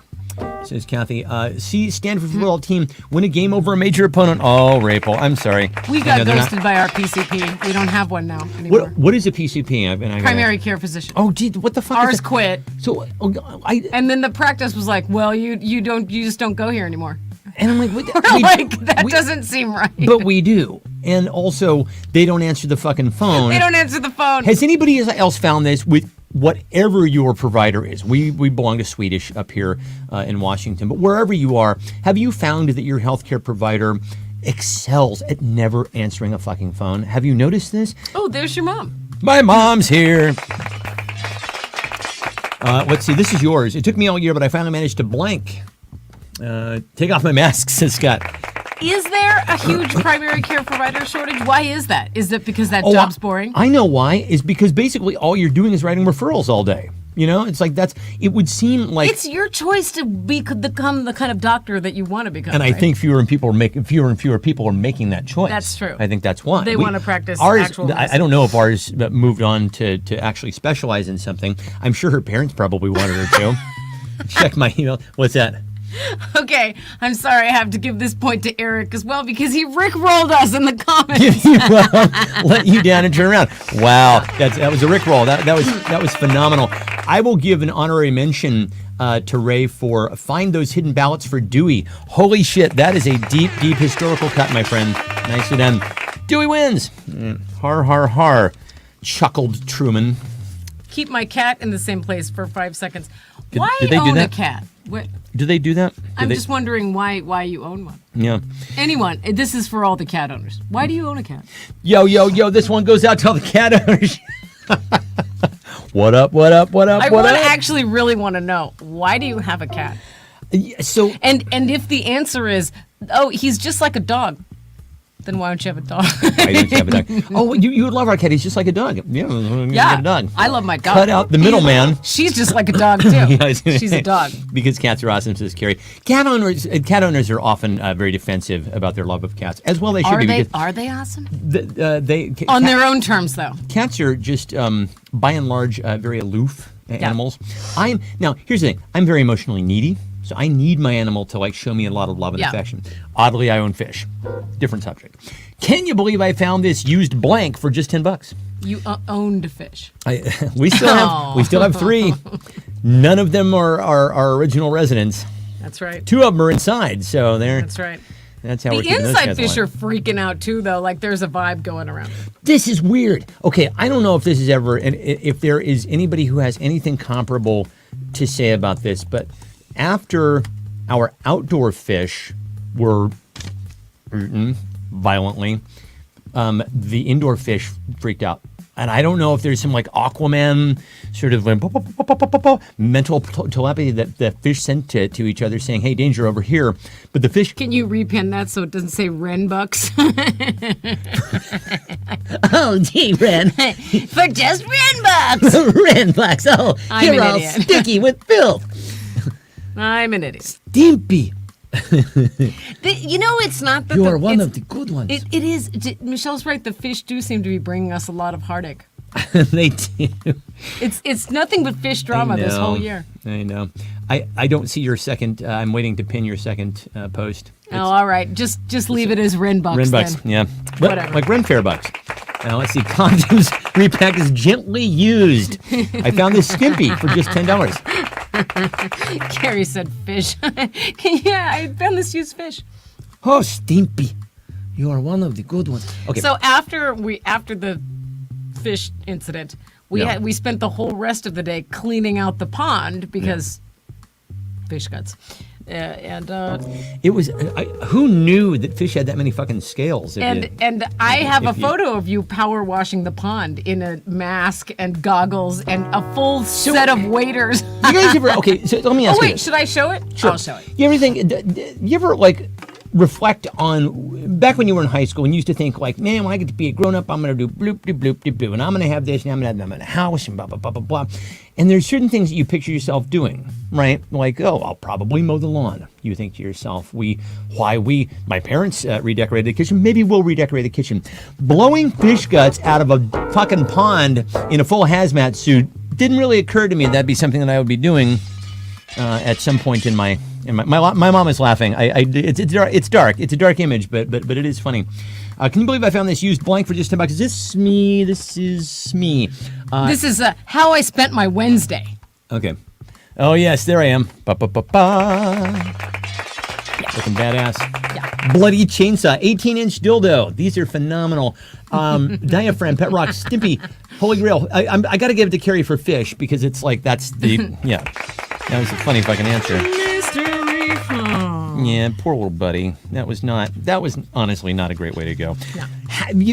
Speaker 1: says Kathy. See Stanford football team win a game over a major opponent. Oh, Rapel, I'm sorry.
Speaker 2: We
Speaker 1: I
Speaker 2: got
Speaker 1: know they're not-
Speaker 2: ghosted by our PCP. We don't have one now anymore.
Speaker 1: What is a PCP?
Speaker 2: Primary care physician.
Speaker 1: Oh, gee, what the fuck?
Speaker 2: Ours
Speaker 1: is that?
Speaker 2: quit.
Speaker 1: So,
Speaker 2: And then the practice was like, well, you just don't go here anymore.
Speaker 1: and I'm like, what,
Speaker 2: That doesn't seem right.
Speaker 1: But we do, and also they don't answer the fucking phone.
Speaker 2: They don't answer the phone.
Speaker 1: Has anybody else found this with whatever your provider is? We belong to Swedish up here in Washington, but wherever you are, have you found that your healthcare provider excels at never answering a fucking phone? Have you noticed this?
Speaker 2: Oh, there's your mom.
Speaker 1: My mom's here. Let's see. This is yours. It took me all year, but I finally managed to blank. Take off my mask, says Scott.
Speaker 2: Is there a huge primary care provider shortage? Why is that? Is it because that job's boring?
Speaker 1: I know why. Is because basically all you're doing is writing referrals all day. You know, it's like it would seem like
Speaker 2: It's your choice to become the kind of doctor that you want to become.
Speaker 1: and I
Speaker 2: right?
Speaker 1: think fewer and fewer people are making that choice.
Speaker 2: That's true.
Speaker 1: I think that's why
Speaker 2: They want to practice
Speaker 1: ours.
Speaker 2: actual
Speaker 1: I don't know if ours moved on to actually specialize in something. I'm sure her parents probably wanted her to. Check my email. What's that?
Speaker 2: Okay, I'm sorry. I have to give this point to Eric as well because he rickrolled us in the comments.
Speaker 1: Let you down and turn around. Wow, that was a Rickroll. That was phenomenal. I will give an honorary mention to Ray for find those hidden ballots for Dewey. Holy shit, that is a deep historical cut, my friend. Nicely done. Dewey wins. Har har har, chuckled Truman.
Speaker 2: Keep my cat in the same place for 5 seconds. Why
Speaker 1: did they do
Speaker 2: own
Speaker 1: that?
Speaker 2: a cat? What?
Speaker 1: Do they do that?
Speaker 2: I'm just wondering why you own one.
Speaker 1: Yeah.
Speaker 2: Anyone, this is for all the cat owners. Why do you own a cat?
Speaker 1: Yo, this one goes out to all the cat owners. What up?
Speaker 2: I actually really want to know, why do you have a cat?
Speaker 1: So,
Speaker 2: And if the answer is, oh, he's just like a dog, then why don't you have a dog?
Speaker 1: I don't have a dog. Oh, you would love our cat. He's just like a dog. Yeah,
Speaker 2: Yeah,
Speaker 1: a dog.
Speaker 2: I love my dog.
Speaker 1: Cut out the middleman.
Speaker 2: She's just like a dog too.
Speaker 1: Yeah, I was gonna
Speaker 2: She's
Speaker 1: say,
Speaker 2: a dog.
Speaker 1: Because cats are awesome, says Carrie. Cat owners are often very defensive about their love of cats, as well they should be.
Speaker 2: Are they awesome?
Speaker 1: They
Speaker 2: On their own terms, though.
Speaker 1: Cats are just, by and large, very aloof animals. Now, here's the thing. I'm very emotionally needy, so I need my animal to show me a lot of love and affection. Oddly, I own fish. Different subject. Can you believe I found this used blank for just $10?
Speaker 2: You owned a fish.
Speaker 1: We still have 3. None of them are our original residents.
Speaker 2: That's right.
Speaker 1: 2 of them are inside, so they're.
Speaker 2: That's right.
Speaker 1: That's how we're
Speaker 2: The
Speaker 1: keeping those
Speaker 2: inside
Speaker 1: guys
Speaker 2: fish are
Speaker 1: alive.
Speaker 2: freaking out too, though. Like there's a vibe going around.
Speaker 1: This is weird. Okay, I don't know if this is ever, and if there is anybody who has anything comparable to say about this, but after our outdoor fish were eaten violently, the indoor fish freaked out. And I don't know if there's some like Aquaman sort of mental telepathy that fish sent to each other saying, hey, danger over here. But the fish...
Speaker 2: Can you repin that so it doesn't say Ren Bucks?
Speaker 1: Oh, gee, Ren.
Speaker 2: For just Ren Bucks!
Speaker 1: Ren Bucks. Oh,
Speaker 2: I'm
Speaker 1: you're
Speaker 2: an
Speaker 1: all
Speaker 2: idiot.
Speaker 1: sticky with filth.
Speaker 2: I'm an idiot.
Speaker 1: Stimpy.
Speaker 2: It's not that
Speaker 1: You
Speaker 2: the,
Speaker 1: are one
Speaker 2: it's-
Speaker 1: of the good ones.
Speaker 2: It is. Michelle's right. The fish do seem to be bringing us a lot of heartache.
Speaker 1: They do.
Speaker 2: It's nothing but fish drama this whole year.
Speaker 1: I know. I don't see your second. I'm waiting to pin your second post.
Speaker 2: Oh, all right. Just leave it as Ren Bucks
Speaker 1: Ren bucks,
Speaker 2: then.
Speaker 1: yeah. But,
Speaker 2: Whatever.
Speaker 1: like Ren Fair bucks. Now let's see. Condoms repacked as gently used. I found this skimpy for just $10.
Speaker 2: Carrie said fish. Yeah, I found this used fish.
Speaker 1: Oh, Stimpy. You are one of the good ones. Okay.
Speaker 2: So after the fish incident,
Speaker 1: Yeah.
Speaker 2: we spent the whole rest of the day cleaning out the pond because fish guts.
Speaker 1: It was. Who knew that fish had that many fucking scales?
Speaker 2: And I have a
Speaker 1: if you-
Speaker 2: photo of you power washing the pond in a mask and goggles and a full set of waders.
Speaker 1: You guys ever? Okay, so let me ask
Speaker 2: Oh
Speaker 1: you
Speaker 2: wait,
Speaker 1: this.
Speaker 2: should I show it?
Speaker 1: Sure.
Speaker 2: I'll show it.
Speaker 1: You ever think? You ever like reflect on back when you were in high school and you used to think like, man, when I get to be a grown up, I'm gonna do bloop de bloop de blue, and I'm gonna have this, and I'm gonna have a house, and blah blah blah blah blah. And there's certain things that you picture yourself doing, right? Like, oh, I'll probably mow the lawn. You think to yourself, my parents redecorated the kitchen, maybe we'll redecorate the kitchen. Blowing fish guts out of a fucking pond in a full hazmat suit didn't really occur to me that'd be something that I would be doing at some point in my mom is laughing. It's dark. It's a dark image, but it is funny. Can you believe I found this used blank for just $10? Is this me? This is me.
Speaker 2: This is how I spent my Wednesday.
Speaker 1: Okay. Oh yes, there I am. Ba ba ba ba. Looking badass.
Speaker 2: Yeah.
Speaker 1: Bloody chainsaw, 18-inch dildo. These are phenomenal. Diaphragm, pet rock, Stimpy, Holy Grail. I got to give it to Carrie for fish because it's like that's the yeah. That was a funny fucking answer.
Speaker 2: Mystery phone.
Speaker 1: Yeah, poor little buddy. That was honestly not a great way to go.
Speaker 2: No.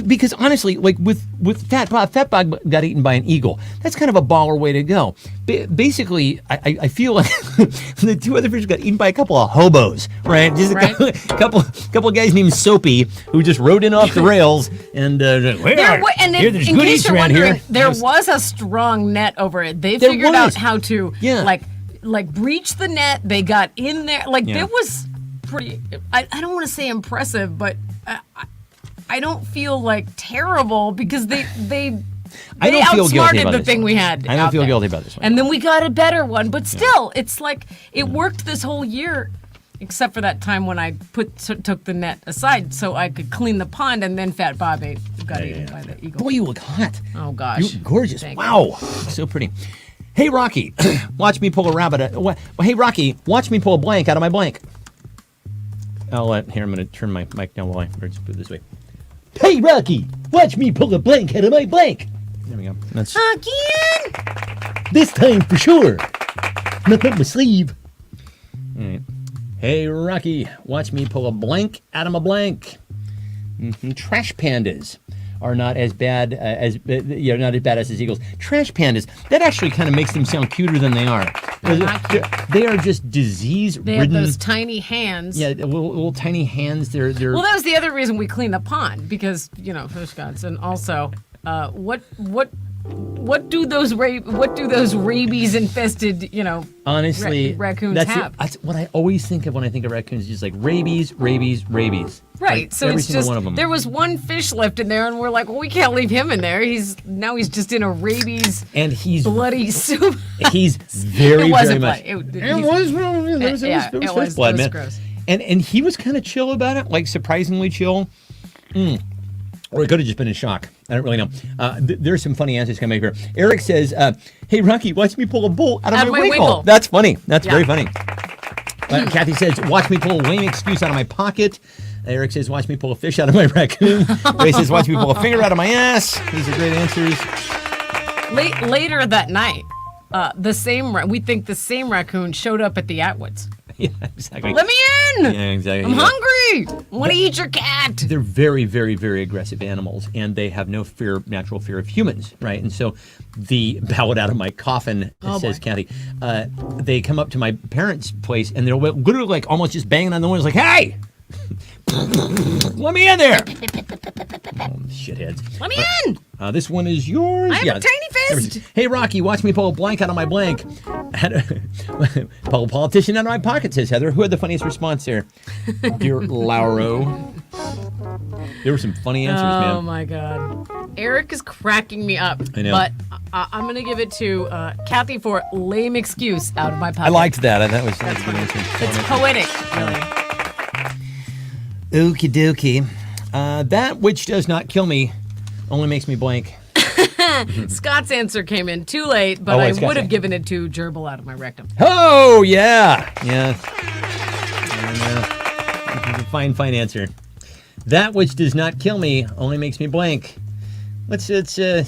Speaker 1: Because honestly, like with Fat Bob got eaten by an eagle. That's kind of a baller way to go. Basically, I feel like the two other fish got eaten by a couple of hobos, right? Just a couple of guys named Soapy who just rode in off the rails and there's
Speaker 2: In
Speaker 1: good
Speaker 2: case
Speaker 1: eats
Speaker 2: you're
Speaker 1: around
Speaker 2: wondering,
Speaker 1: here.
Speaker 2: there was a strong net over it. They
Speaker 1: There
Speaker 2: figured out
Speaker 1: was.
Speaker 2: how to like breach the net. They got in there. Like there was pretty. I don't want to say impressive, but I don't feel like terrible because they
Speaker 1: I don't feel guilty
Speaker 2: outsmarted
Speaker 1: about
Speaker 2: the
Speaker 1: this
Speaker 2: thing
Speaker 1: one.
Speaker 2: we had.
Speaker 1: I don't
Speaker 2: out
Speaker 1: feel
Speaker 2: there.
Speaker 1: guilty about this one.
Speaker 2: And then we got a better one, but still, it's like it worked this whole year, except for that time when I took the net aside so I could clean the pond, and then Fat Bob got eaten by the eagle.
Speaker 1: Boy, you look hot.
Speaker 2: Oh gosh,
Speaker 1: You're gorgeous.
Speaker 2: Thank
Speaker 1: Wow, so pretty. Hey Rocky, watch me pull a rabbit. Hey Rocky, watch me pull a blank out of my blank. Here, I'm going to turn my mic down while I just put it this way. Hey Rocky, watch me pull a blank out of my blank. There we go. That's
Speaker 2: Again?
Speaker 1: this time for sure. Not up my sleeve. All right. Hey Rocky, watch me pull a blank out of my blank. Trash pandas are not as bad not as badass as eagles. Trash pandas, that actually kind of makes them sound cuter than they are. They are just disease-ridden.
Speaker 2: They have those tiny hands.
Speaker 1: Yeah, little tiny hands. They're.
Speaker 2: Well, that was the other reason we cleaned the pond because fish gods, and also, what do those rabies infested
Speaker 1: Honestly,
Speaker 2: raccoons have?
Speaker 1: That's what I always think of when I think of raccoons. Just like rabies.
Speaker 2: Right.
Speaker 1: Like,
Speaker 2: So
Speaker 1: every
Speaker 2: it's
Speaker 1: single
Speaker 2: just
Speaker 1: one of them.
Speaker 2: there was one fish left in there, and we're like, well, we can't leave him in there. He's just in a rabies
Speaker 1: And he's
Speaker 2: bloody soup.
Speaker 1: He's very
Speaker 2: It wasn't
Speaker 1: very much.
Speaker 2: blood.
Speaker 1: It was
Speaker 2: was
Speaker 1: blood, man.
Speaker 2: gross.
Speaker 1: And he was kind of chill about it, like surprisingly chill. Or it could have just been in shock. I don't really know. There's some funny answers coming up here. Eric says, "Hey Rocky, watch me pull a bull out of my winkle." That's funny. That's very funny. Kathy says, "Watch me pull a lame excuse out of my pocket." Eric says, watch me pull a fish out of my raccoon. Ray says, watch me pull a finger out of my ass. These are great answers.
Speaker 2: Later that night, we think the same raccoon showed up at the Atwoods.
Speaker 1: Yeah, exactly.
Speaker 2: Let me in!
Speaker 1: Yeah, exactly.
Speaker 2: I'm hungry! I want to eat your cat!
Speaker 1: They're very, very, very aggressive animals, and they have no natural fear of humans, right? And so the ballad out of my coffin, says Kathy, they come up to my parents' place, and they're literally like almost just banging on the windows like, hey! Let me in there! Oh, shitheads.
Speaker 2: Let me in!
Speaker 1: This one is yours.
Speaker 2: I have a tiny fist!
Speaker 1: Hey, Rocky, watch me pull a blank out of my blank. Pull a politician out of my pocket, says Heather. Who had the funniest response there? Dear Lauro. There were some funny answers, man.
Speaker 2: Oh, my God. Eric is cracking me up.
Speaker 1: I know.
Speaker 2: But I'm going to give it to Kathy for lame excuse out of my pocket.
Speaker 1: I liked that. That was a good answer.
Speaker 2: It's poetic, really.
Speaker 1: Okie dokie. That which does not kill me only makes me blank.
Speaker 2: Scott's answer came in too late, but I would have given it to gerbil out of my rectum.
Speaker 1: Oh, yeah. Yeah. Fine answer. That which does not kill me only makes me blank. Let's do a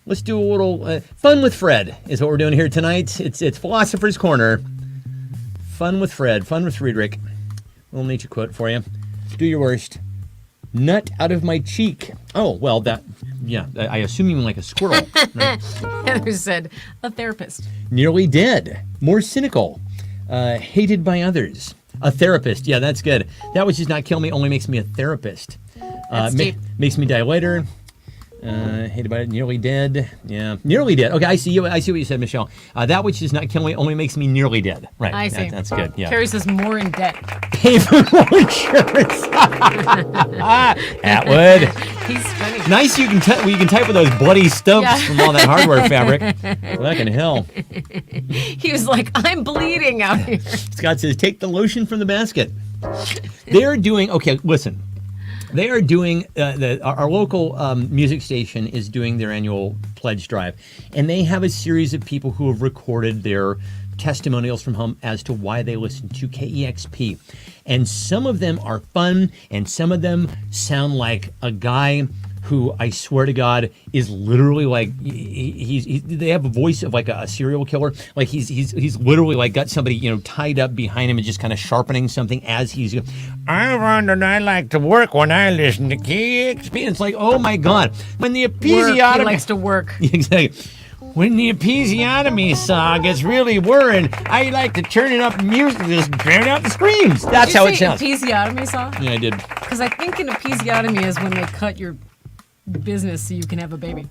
Speaker 1: little fun with Fred is what we're doing here tonight. It's Philosopher's Corner. Fun with Fred. Fun with Friedrich. Little nature quote for you. Do your worst. Nut out of my cheek. Oh, well, I assume you mean like a squirrel. Right?
Speaker 2: Heather said, a therapist.
Speaker 1: Nearly dead. More cynical. Hated by others. A therapist. Yeah, that's good. That which does not kill me only makes me a therapist.
Speaker 2: That's deep.
Speaker 1: Makes me die later. Hated by it. Nearly dead. Yeah. Nearly dead. Okay, I see what you said, Michelle. That which does not kill me only makes me nearly dead. Right.
Speaker 2: I see.
Speaker 1: That's good. Yeah.
Speaker 2: Carrie says more in debt.
Speaker 1: Pay for more insurance. Atwood.
Speaker 2: He's funny.
Speaker 1: Nice you can type with those bloody stumps from all that hardware fabric. Fucking hell.
Speaker 2: He was like, I'm bleeding out here.
Speaker 1: Scott says, take the lotion from the basket. They're doing, okay, listen. They are doing, our local music station is doing their annual pledge drive. And they have a series of people who have recorded their testimonials from home as to why they listen to KEXP. And some of them are fun, and some of them sound like a guy who I swear to God is literally like they have a voice of like a serial killer. Like he's literally like got somebody tied up behind him and just kind of sharpening something as he's. I wonder. I like to work when I listen to KEXP. It's like, oh my God, when the episiotomy
Speaker 2: He likes to work.
Speaker 1: Exactly. When the episiotomy saw gets really worrying, I like to turn it up music and just drown out the screams. That's how it sounds.
Speaker 2: Episiotomy saw?
Speaker 1: Yeah, I did.
Speaker 2: Because I think an episiotomy is when they cut your business so you can have a baby.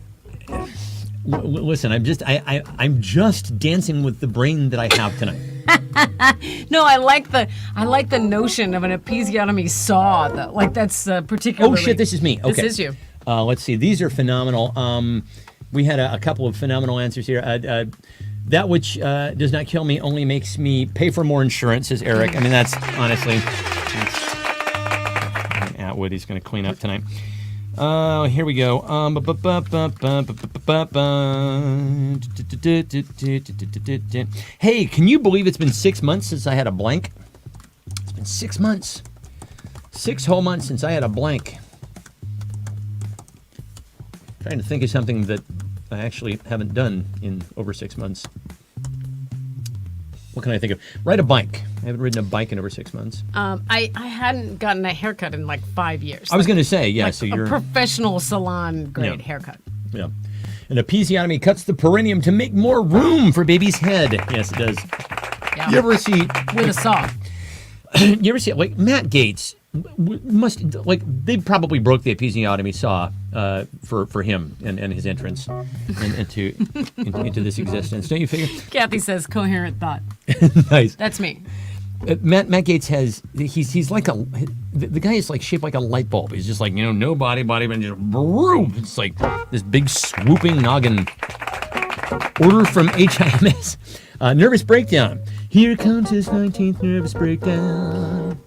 Speaker 1: Listen, I'm just dancing with the brain that I have tonight.
Speaker 2: No, I like the notion of an episiotomy saw though. Like that's particularly.
Speaker 1: Oh shit, this is me. Okay.
Speaker 2: This is you.
Speaker 1: Let's see. These are phenomenal. We had a couple of phenomenal answers here. That which does not kill me only makes me pay for more insurance, says Eric. I mean, that's honestly. Atwood, he's going to clean up tonight. Here we go. Hey, can you believe it's been 6 months since I had a blank? It's been 6 months. 6 whole months since I had a blank. Trying to think of something that I actually haven't done in over 6 months. What can I think of? Ride a bike. I haven't ridden a bike in over 6 months.
Speaker 2: I hadn't gotten a haircut in like 5 years.
Speaker 1: I was going to say, yeah.
Speaker 2: Like
Speaker 1: so you're
Speaker 2: a professional salon grade haircut.
Speaker 1: Yeah. An episiotomy cuts the perineum to make more room for baby's head. Yes, it does.
Speaker 2: Yeah.
Speaker 1: You ever see
Speaker 2: with a saw?
Speaker 1: You ever see like Matt Gaetz? They probably broke the episiotomy saw for him and his entrance into this existence. Don't you figure?
Speaker 2: Kathy says coherent thought.
Speaker 1: Nice.
Speaker 2: That's me.
Speaker 1: Matt Gaetz he's like the guy is like shaped like a light bulb. He's just like no body, but just boom. It's like this big swooping noggin. Order from HIMS. Nervous breakdown. Here comes his 19th nervous breakdown.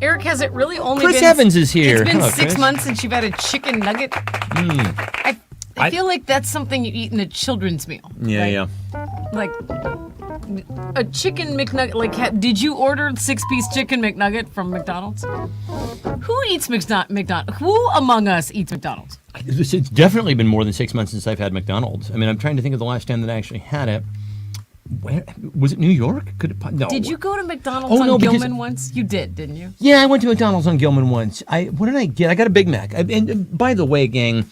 Speaker 2: Eric, has it really only
Speaker 1: Chris
Speaker 2: been...
Speaker 1: Evans is here.
Speaker 2: It's been
Speaker 1: Hello,
Speaker 2: 6
Speaker 1: Chris.
Speaker 2: months since you've had a chicken nugget. I feel like that's something you eat in a children's meal.
Speaker 1: Yeah,
Speaker 2: right?
Speaker 1: yeah.
Speaker 2: Like a chicken McNugget. Like, did you order 6-piece chicken McNugget from McDonald's? Who eats McDonald's? Who among us eats McDonald's?
Speaker 1: It's definitely been more than 6 months since I've had McDonald's. I mean, I'm trying to think of the last time that I actually had it. Where, was it New York? No.
Speaker 2: Did you go to McDonald's
Speaker 1: Oh, no,
Speaker 2: on
Speaker 1: because-
Speaker 2: Gilman once? You did, didn't you?
Speaker 1: Yeah, I went to McDonald's on Gilman once. What did I get? I got a Big Mac. And by the way, gang,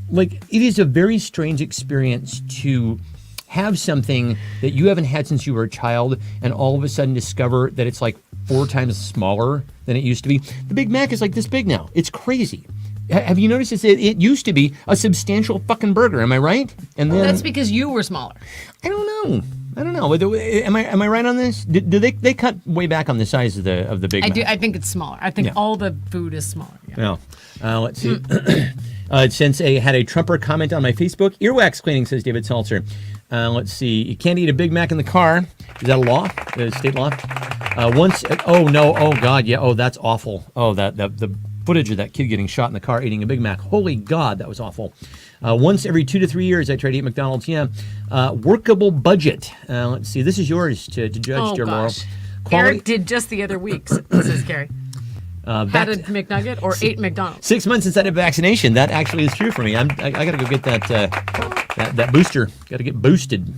Speaker 1: like, it is a very strange experience to have something that you haven't had since you were a child and all of a sudden discover that it's like 4 times smaller than it used to be. The Big Mac is like this big now. It's crazy. Have you noticed this? It used to be a substantial fucking burger. Am I right? And then
Speaker 2: That's because you were smaller.
Speaker 1: I don't know. Am I right on this? Do they cut way back on the size of the Big Mac?
Speaker 2: I think it's smaller. I think all the food is smaller. Yeah.
Speaker 1: Well, let's see. Since I had a Trumper comment on my Facebook, earwax cleaning, says David Salzer. Let's see. You can't eat a Big Mac in the car. Is that a law? State law? Oh no. Oh God. Yeah. Oh, that's awful. Oh, the footage of that kid getting shot in the car eating a Big Mac. Holy God, that was awful. Once every 2 to 3 years, I try to eat McDonald's. Yeah. Workable budget. Let's see. This is yours to judge, dear Laurel.
Speaker 2: Eric did just the other week, says Carrie. Had a McNugget or ate McDonald's.
Speaker 1: 6 months since I had a vaccination. That actually is true for me. I got to go get that booster. Got to get boosted.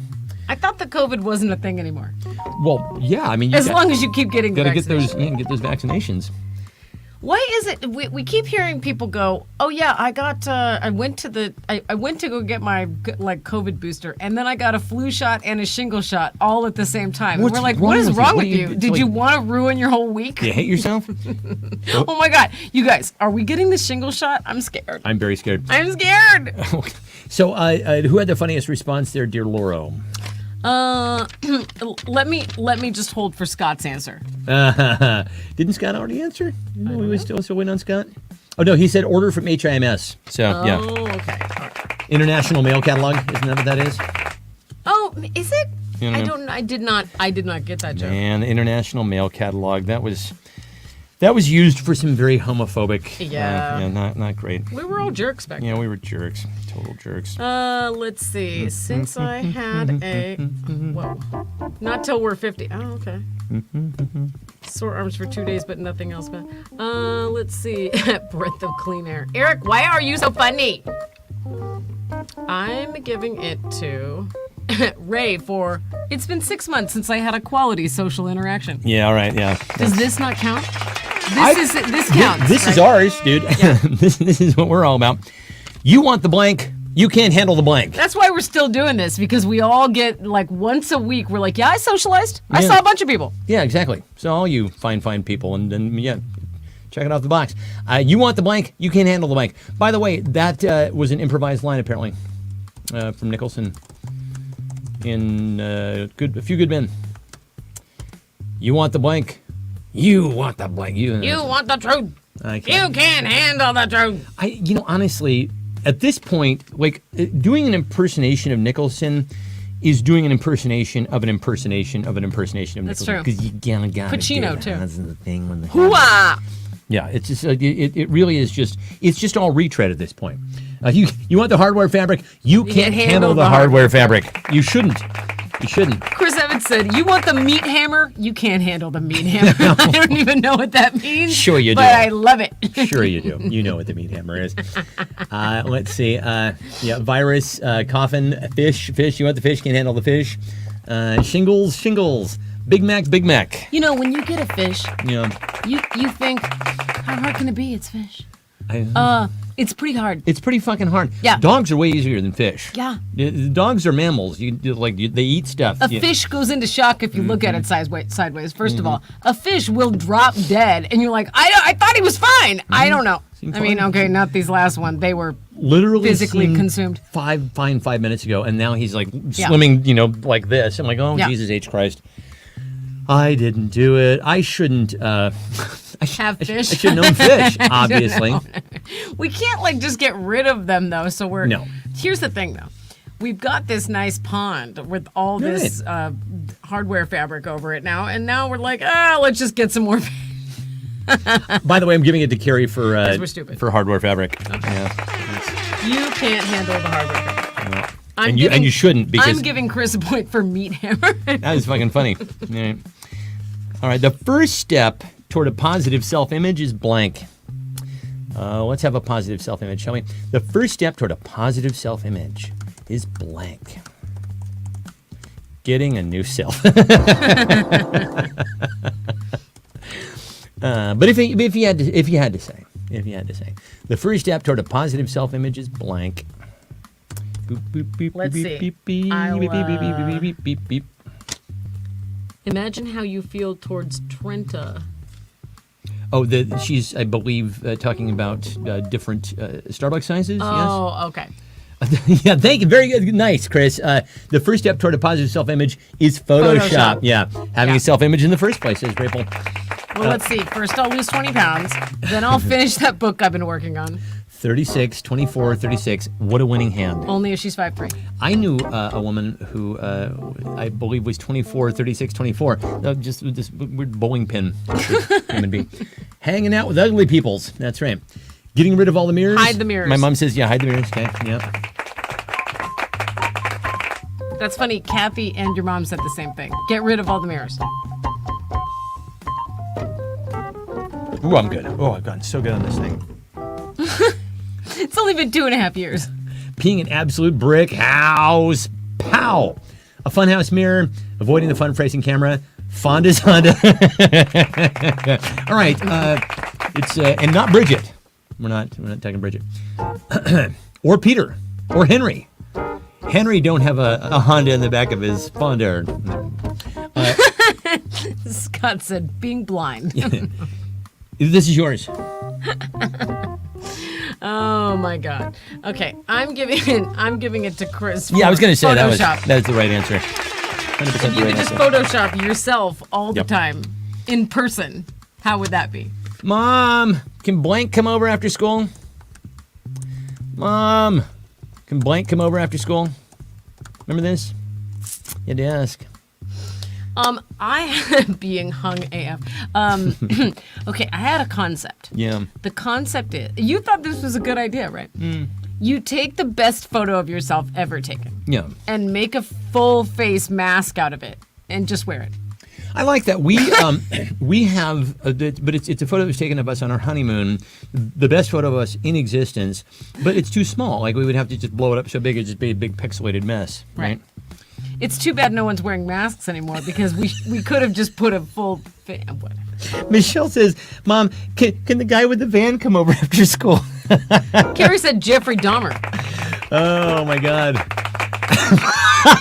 Speaker 2: I thought the COVID wasn't a thing anymore.
Speaker 1: Well, yeah. I mean,
Speaker 2: as long as you keep getting the vaccination.
Speaker 1: Get those vaccinations.
Speaker 2: Why is it we keep hearing people go, oh yeah, I went to go get my like COVID booster, and then I got a flu shot and a shingle shot all at the same time. And we're like, what is wrong with you? Did you want to ruin your whole week?
Speaker 1: You hate yourself?
Speaker 2: Oh my God, you guys, are we getting the shingle shot? I'm scared.
Speaker 1: I'm very scared.
Speaker 2: I'm scared.
Speaker 1: So, who had the funniest response there, dear Lauro?
Speaker 2: Let me just hold for Scott's answer.
Speaker 1: Didn't Scott already answer? No, we were still waiting on Scott. Oh no, he said order from HIMS. So yeah.
Speaker 2: Oh, okay. All right.
Speaker 1: International Mail Catalog, isn't that what that is?
Speaker 2: Oh, is it?
Speaker 1: You know,
Speaker 2: I don't. I did not get that joke.
Speaker 1: And the International Mail Catalog, that was used for some very homophobic.
Speaker 2: Yeah.
Speaker 1: Not great.
Speaker 2: We were all jerks back then.
Speaker 1: Yeah, we were jerks. Total jerks.
Speaker 2: Let's see. Since I had not till we're 50. Oh, okay. Sore arms for 2 days, but nothing else. But let's see. Breath of clean air. Eric, why are you so funny? I'm giving it to Ray for. It's been 6 months since I had a quality social interaction.
Speaker 1: Yeah. All right. Yeah.
Speaker 2: Does this not count? This counts.
Speaker 1: This is ours, dude. Yeah. This is what we're all about. You want the blank. You can't handle the blank.
Speaker 2: That's why we're still doing this, because we all get like once a week. We're like, yeah, I socialized. I saw a bunch of people.
Speaker 1: Yeah, exactly. So all you fine people, and then yeah, check it off the box. You want the blank. You can't handle the blank. By the way, that was an improvised line apparently from Nicholson in a few good men. You want the blank. You want the blank. You
Speaker 2: want the truth. You can't handle the truth.
Speaker 1: Honestly, at this point, like doing an impersonation of Nicholson is doing an impersonation of an impersonation of an impersonation of Nicholson.
Speaker 2: That's true.
Speaker 1: Because you gotta
Speaker 2: Pacino too.
Speaker 1: That's the thing.
Speaker 2: Hooah!
Speaker 1: Yeah, it's just it really is just all retread at this point. You want the hardware fabric? You can't handle the hardware fabric. You shouldn't. You shouldn't.
Speaker 2: Chris Evans said, you want the meat hammer? You can't handle the meat hammer. I don't even know what that means.
Speaker 1: Sure you do.
Speaker 2: But I love it.
Speaker 1: Sure you do. You know what the meat hammer is. Let's see. Virus, coffin, fish. You want the fish? Can't handle the fish. Shingles. Big Mac.
Speaker 2: When you get a fish, you think, how hard can it be? It's fish. It's pretty hard.
Speaker 1: It's pretty fucking hard.
Speaker 2: Yeah.
Speaker 1: Dogs are way easier than fish.
Speaker 2: Yeah.
Speaker 1: Dogs are mammals. They eat stuff.
Speaker 2: A fish goes into shock if you look at it sideways. First of all, a fish will drop dead, and you're like, I thought he was fine. I don't know. I mean, okay, not these last one. They were
Speaker 1: literally
Speaker 2: physically consumed.
Speaker 1: 5 minutes ago, and now he's like swimming, like this. I'm like, oh, Jesus H. Christ. I didn't do it. I shouldn't.
Speaker 2: Have fish.
Speaker 1: I should have known fish, obviously.
Speaker 2: We can't just get rid of them though. So we're
Speaker 1: no.
Speaker 2: Here's the thing though. We've got this nice pond with all this hardware fabric over it now, and now we're like, let's just get some more fish.
Speaker 1: By the way, I'm giving it to Carrie for
Speaker 2: we're stupid.
Speaker 1: for hardware fabric. Okay. Yeah.
Speaker 2: You can't handle the heartbreaker.
Speaker 1: And you shouldn't, because
Speaker 2: I'm giving Chris a point for meat hammer.
Speaker 1: that is fucking funny. All right, the first step toward a positive self-image is blank. Let's have a positive self-image, shall we? The first step toward a positive self-image is blank. Getting a new self. But if you had to say, the first step toward a positive self-image is blank. Boop, boop, beep,
Speaker 2: Let's
Speaker 1: beep,
Speaker 2: see.
Speaker 1: beep, beep,
Speaker 2: I'll,
Speaker 1: beep, beep, beep, beep, beep, beep, beep.
Speaker 2: Imagine how you feel towards Trenta.
Speaker 1: Oh, she's, I believe, talking about different Starbucks sizes.
Speaker 2: Oh, okay.
Speaker 1: Yes. Yeah, thank you. Very good. Nice, Chris. The first step toward a positive self-image is Photoshop. Yeah, having a self-image in the first place, says Rachel.
Speaker 2: Well, let's see. First, I'll lose 20 pounds. Then I'll finish that book I've been working on.
Speaker 1: 36, 24, 36. What a winning hand.
Speaker 2: Only if she's 5'3".
Speaker 1: I knew a woman who I believe was 24, 36, 24. Just this weird bowling pin human being. Hanging out with ugly peoples. That's right. Getting rid of all the mirrors.
Speaker 2: Hide the mirrors.
Speaker 1: My mom says, yeah, hide the mirrors. Okay, yeah.
Speaker 2: That's funny. Kathy and your mom said the same thing. Get rid of all the mirrors.
Speaker 1: Ooh, I'm good. Oh, I've gotten so good on this thing.
Speaker 2: It's only been 2.5 years.
Speaker 1: Peeing an absolute brick house. Pow. A funhouse mirror. Avoiding the front-facing camera. Fonda's Honda. All right. It's and not Bridget. We're not talking Bridget. Or Peter. Or Henry. Henry don't have a Honda in the back of his Fonda.
Speaker 2: Scott said, being blind.
Speaker 1: This is yours.
Speaker 2: Oh my God. Okay, I'm giving it to Chris.
Speaker 1: Yeah, I was going to say
Speaker 2: Photoshop.
Speaker 1: that's the right answer. 100%
Speaker 2: If
Speaker 1: the
Speaker 2: you
Speaker 1: right
Speaker 2: could just
Speaker 1: answer.
Speaker 2: Photoshop yourself all the time in person, how would that be?
Speaker 1: Mom, can blank come over after school? Mom, can blank come over after school? Remember this? You had to ask.
Speaker 2: Being hung AF. Okay, I had a concept.
Speaker 1: Yeah.
Speaker 2: The concept is, you thought this was a good idea, right? You take the best photo of yourself ever taken.
Speaker 1: Yeah.
Speaker 2: And make a full face mask out of it and just wear it.
Speaker 1: I like that. We have, but it's a photo that was taken of us on our honeymoon, the best photo of us in existence, but it's too small. Like, we would have to just blow it up so big it'd just be a big pixelated mess, right?
Speaker 2: It's too bad no one's wearing masks anymore because we could have just put a full
Speaker 1: Michelle says, Mom, can the guy with the van come over after school?
Speaker 2: Carrie said Jeffrey Dahmer.
Speaker 1: Oh, my God.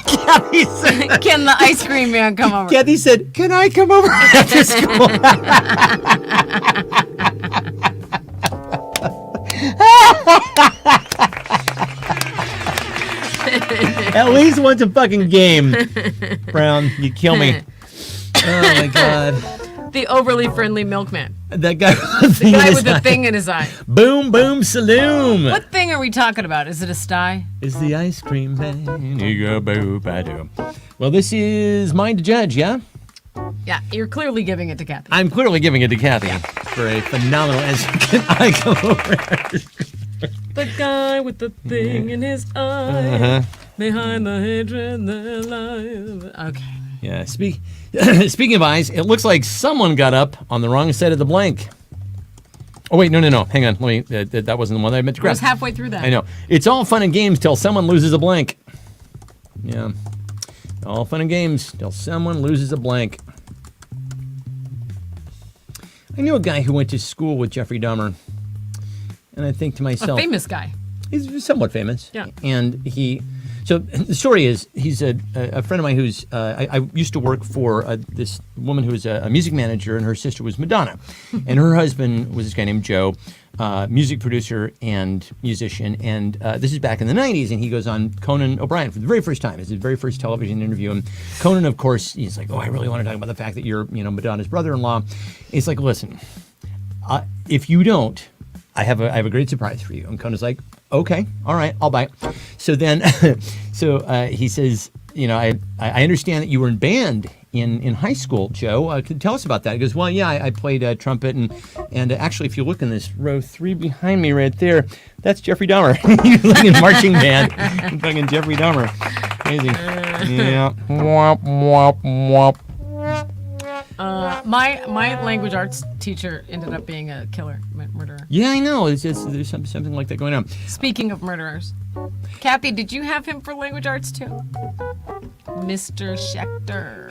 Speaker 1: Kathy said,
Speaker 2: can the ice cream man come over?
Speaker 1: Kathy said, can I come over after school? At least once a fucking game, Brown. You kill me. Oh, my God.
Speaker 2: The overly friendly milkman.
Speaker 1: That guy
Speaker 2: The guy with the thing in his eye.
Speaker 1: Boom, boom, saloon.
Speaker 2: What thing are we talking about? Is it a sty?
Speaker 1: Is the ice cream man? Well, this is mine to judge, yeah?
Speaker 2: Yeah, you're clearly giving it to Kathy.
Speaker 1: I'm clearly giving it to Kathy for a phenomenal answer. Can I come over?
Speaker 2: The guy with the thing in his eye. Behind the hatred, the lies. Okay.
Speaker 1: Yeah, speaking of eyes, it looks like someone got up on the wrong side of the blank. Oh, wait, no. Hang on. Let me. That wasn't the one that I meant to
Speaker 2: I
Speaker 1: grab.
Speaker 2: was halfway through that.
Speaker 1: I know. It's all fun and games till someone loses a blank. Yeah. All fun and games till someone loses a blank. I knew a guy who went to school with Jeffrey Dahmer. And I think to myself...
Speaker 2: A famous guy.
Speaker 1: He's somewhat famous.
Speaker 2: Yeah.
Speaker 1: And so the story is, he's a friend of mine who's, I used to work for this woman who was a music manager, and her sister was Madonna. And her husband was this guy named Joe, music producer and musician. And this is back in the 90s, and he goes on Conan O'Brien for the very first time. It's his very first television interview. And Conan, of course, he's like, oh, I really want to talk about the fact that you're, Madonna's brother-in-law. He's like, listen, if you don't, I have a great surprise for you. And Conan's like, okay, all right, I'll buy it. So then, he says, I understand that you were in band in high school, Joe. Tell us about that. He goes, well, yeah, I played trumpet, and actually, if you look in this row 3 behind me right there, that's Jeffrey Dahmer. He's like in marching band. Fucking Jeffrey Dahmer. Crazy. Yeah. Womp, womp, womp.
Speaker 2: My language arts teacher ended up being a killer, murderer.
Speaker 1: Yeah, I know. There's something like that going on.
Speaker 2: Speaking of murderers, Kathy, did you have him for language arts too? Mr. Schechter.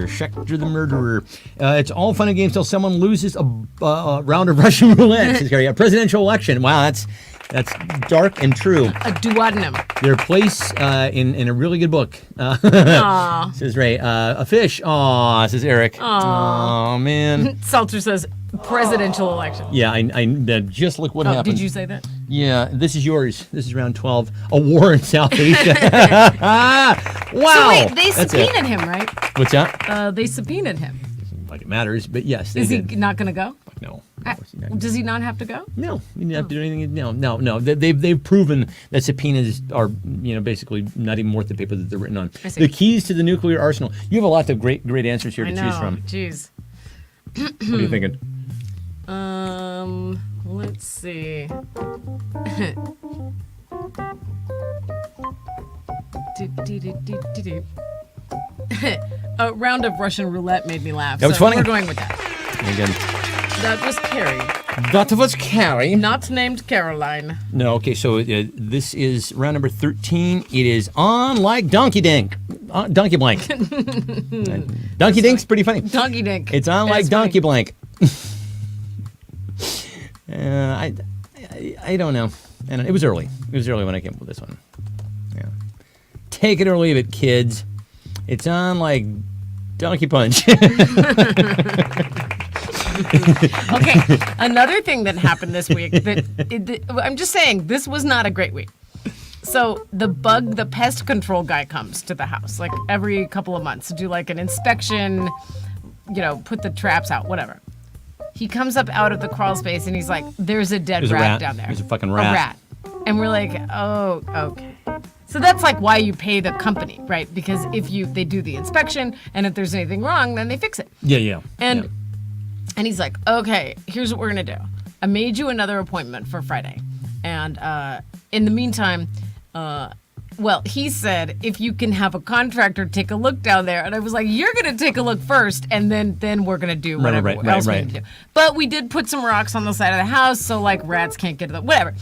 Speaker 1: Schechter the murderer. It's all fun and games till someone loses a round of Russian roulette. Says Gary. A presidential election. Wow, that's dark and true.
Speaker 2: A duodenum.
Speaker 1: Their place in a really good book. Says Ray. A fish. Aw, says Eric. Aw, man.
Speaker 2: Seltzer says presidential election.
Speaker 1: Yeah, I just look what happened.
Speaker 2: Did you say that?
Speaker 1: Yeah, this is yours. This is round 12. A war in South Asia. Wow.
Speaker 2: So wait, they subpoenaed him, right?
Speaker 1: What's that?
Speaker 2: They subpoenaed him.
Speaker 1: Like it matters, but yes, they
Speaker 2: Is he
Speaker 1: did.
Speaker 2: not going to go?
Speaker 1: No.
Speaker 2: Does he not have to go?
Speaker 1: No, you didn't have to do anything. No. They've proven that subpoenas are, basically not even worth the paper that they're written on.
Speaker 2: I see.
Speaker 1: The keys to the nuclear arsenal. You have a lot of great answers here to choose from.
Speaker 2: Jeez.
Speaker 1: What are you thinking?
Speaker 2: Let's see. A round of Russian roulette made me laugh.
Speaker 1: That was funny.
Speaker 2: We're going with that.
Speaker 1: Again.
Speaker 2: That was Carrie.
Speaker 1: That was Carrie.
Speaker 2: Not named Caroline.
Speaker 1: No, okay, so this is round number 13. It is on like Donkey Dink. Donkey Blank. Donkey Dink's pretty funny.
Speaker 2: Donkey Dink.
Speaker 1: It's on like Donkey Blank. I don't know. It was early. It was early when I came up with this one. Yeah. Take it or leave it, kids. It's on like Donkey Punch.
Speaker 2: Okay, another thing that happened this week I'm just saying this was not a great week. So the pest control guy comes to the house like every couple of months to do like an inspection, put the traps out, whatever. He comes up out of the crawl space and he's like, "There's a dead rat down there.
Speaker 1: There's a fucking rat."
Speaker 2: A rat. And we're like, "Oh, okay." So that's like why you pay the company, right? Because if they do the inspection and if there's anything wrong, then they fix it.
Speaker 1: Yeah.
Speaker 2: And he's like, okay, here's what we're going to do. I made you another appointment for Friday. And in the meantime, he said, if you can have a contractor take a look down there. And I was like, you're going to take a look first, and then we're going to do whatever else we need to do. But we did put some rocks on the side of the house, so like rats can't get to whatever.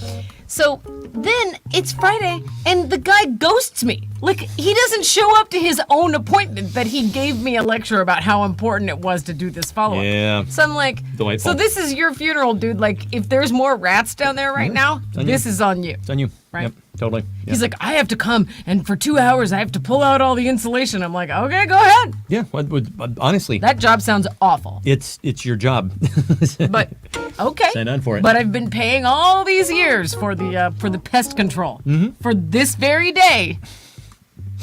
Speaker 2: So then it's Friday, and the guy ghosts me. Like, he doesn't show up to his own appointment that he gave me a lecture about how important it was to do this follow-up.
Speaker 1: Yeah.
Speaker 2: So I'm like,
Speaker 1: delightful.
Speaker 2: So this is your funeral, dude. Like, if there's more rats down there right now, this is on you.
Speaker 1: It's on you.
Speaker 2: Right?
Speaker 1: Yep, totally. Yep.
Speaker 2: He's like, I have to come, and for 2 hours, I have to pull out all the insulation. I'm like, okay, go ahead.
Speaker 1: Yeah, honestly.
Speaker 2: That job sounds awful.
Speaker 1: It's your job.
Speaker 2: But, okay.
Speaker 1: Sign on for it.
Speaker 2: But I've been paying all these years for the pest control. For this very day,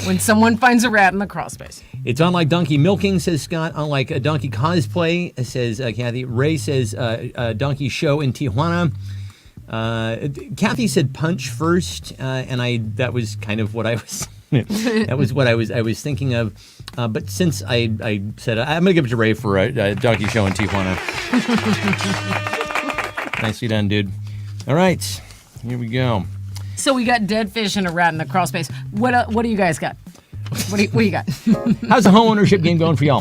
Speaker 2: when someone finds a rat in the crawl space.
Speaker 1: It's on like donkey milking, says Scott. Unlike a donkey cosplay, says Kathy. Ray says donkey show in Tijuana. Kathy said punch first, and that was kind of what I was. That was what I was thinking of. But since I said I'm gonna give it to Ray for a donkey show in Tijuana. Nicely done, dude. All right, here we go.
Speaker 2: So we got dead fish and a rat in the crawl space. What do you guys got? What do you got?
Speaker 1: How's the home ownership game going for y'all?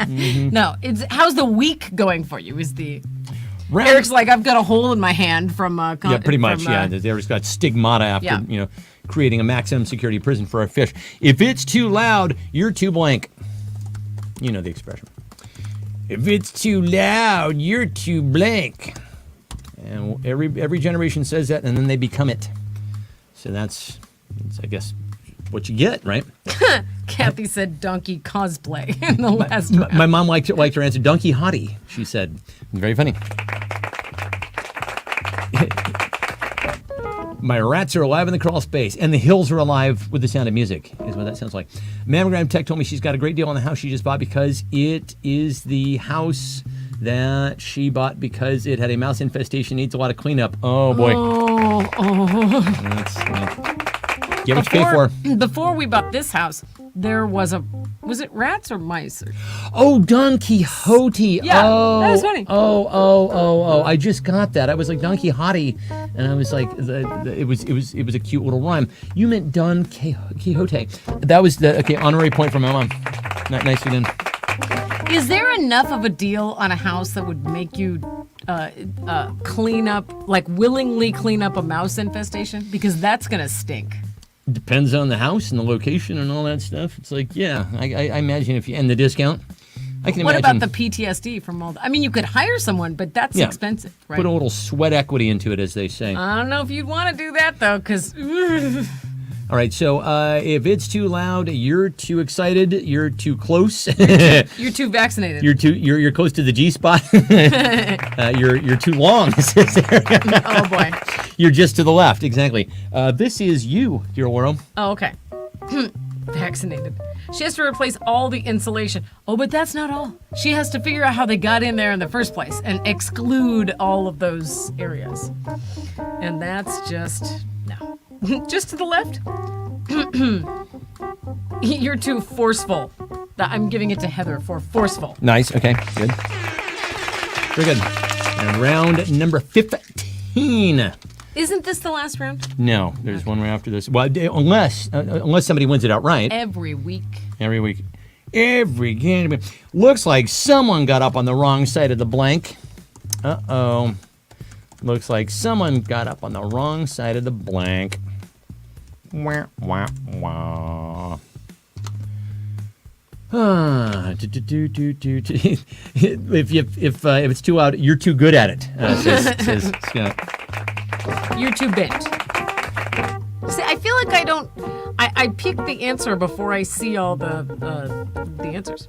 Speaker 2: No, it's how's the week going for you? Is the
Speaker 1: Round-
Speaker 2: Eric's like, I've got a hole in my hand from
Speaker 1: yeah, pretty much. Eric's got stigmata after creating a maximum security prison for our fish. If it's too loud, you're too blank. You know the expression. If it's too loud, you're too blank. And every generation says that, and then they become it. So that's I guess, what you get, right?
Speaker 2: Kathy said donkey cosplay in the last round.
Speaker 1: My mom liked her answer. Donkey hottie, she said. Very funny. My rats are alive in the crawl space, and the hills are alive with the sound of music, is what that sounds like. Mammogram Tech told me she's got a great deal on the house she just bought because it is the house that she bought because it had a mouse infestation, needs a lot of cleanup. Oh, boy.
Speaker 2: Oh.
Speaker 1: Get what you pay for.
Speaker 2: Before we bought this house, there was it rats or mice?
Speaker 1: Oh, Don Quixote.
Speaker 2: Yeah,
Speaker 1: oh,
Speaker 2: that was funny.
Speaker 1: Oh. I just got that. I was like Don Quixote, and I was like, it was a cute little rhyme. You meant Don Quixote. That was the honorary point from my mom. Nicely done.
Speaker 2: Is there enough of a deal on a house that would make you willingly clean up a mouse infestation? Because that's gonna stink.
Speaker 1: Depends on the house and the location and all that stuff. It's like, yeah, I imagine and the discount. I can
Speaker 2: What
Speaker 1: imagine.
Speaker 2: about the PTSD from all? I mean, you could hire someone, but that's expensive, right?
Speaker 1: Put a little sweat equity into it, as they say.
Speaker 2: I don't know if you'd want to do that though, because.
Speaker 1: All right, so if it's too loud, you're too excited, you're too close.
Speaker 2: You're too vaccinated.
Speaker 1: You're close to the G spot. You're too long.
Speaker 2: Oh boy.
Speaker 1: You're just to the left, exactly. This is you, dear Laurel.
Speaker 2: Oh, okay. Vaccinated. She has to replace all the insulation. Oh, but that's not all. She has to figure out how they got in there in the first place and exclude all of those areas. And that's just no. Just to the left. You're too forceful. I'm giving it to Heather for forceful.
Speaker 1: Nice. Okay. Good. Very good. And round number 15.
Speaker 2: Isn't this the last round?
Speaker 1: No, there's one right after this. Well, unless somebody wins it outright.
Speaker 2: Every week.
Speaker 1: Every week. Every game. Looks like someone got up on the wrong side of the blank. Uh-oh. Looks like someone got up on the wrong side of the blank. Wah, wah, wah. If it's too loud, you're too good at it, says Scott.
Speaker 2: You're too bent. See, I feel like I pick the answer before I see all the answers.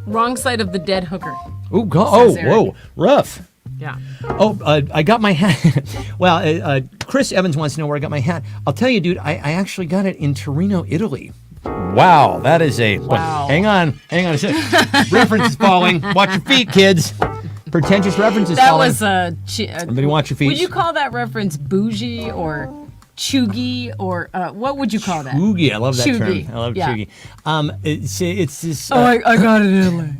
Speaker 2: Wrong side of the dead hooker.
Speaker 1: Ooh,
Speaker 2: Says Eric.
Speaker 1: whoa, rough.
Speaker 2: Yeah.
Speaker 1: Oh, I got my hat. Well, Chris Evans wants to know where I got my hat. I'll tell you, dude, I actually got it in Torino, Italy. Wow, that is a...
Speaker 2: Wow.
Speaker 1: Hang on a second. Reference is falling. Watch your feet, kids. Pretentious references
Speaker 2: That
Speaker 1: falling.
Speaker 2: was
Speaker 1: Everybody watch your feet.
Speaker 2: Would you call that reference bougie or chuggy or what would you call that?
Speaker 1: Chuggy, I love that
Speaker 2: Chuggy,
Speaker 1: term. I love
Speaker 2: yeah.
Speaker 1: chuggy. It's this...
Speaker 2: I got it in Italy.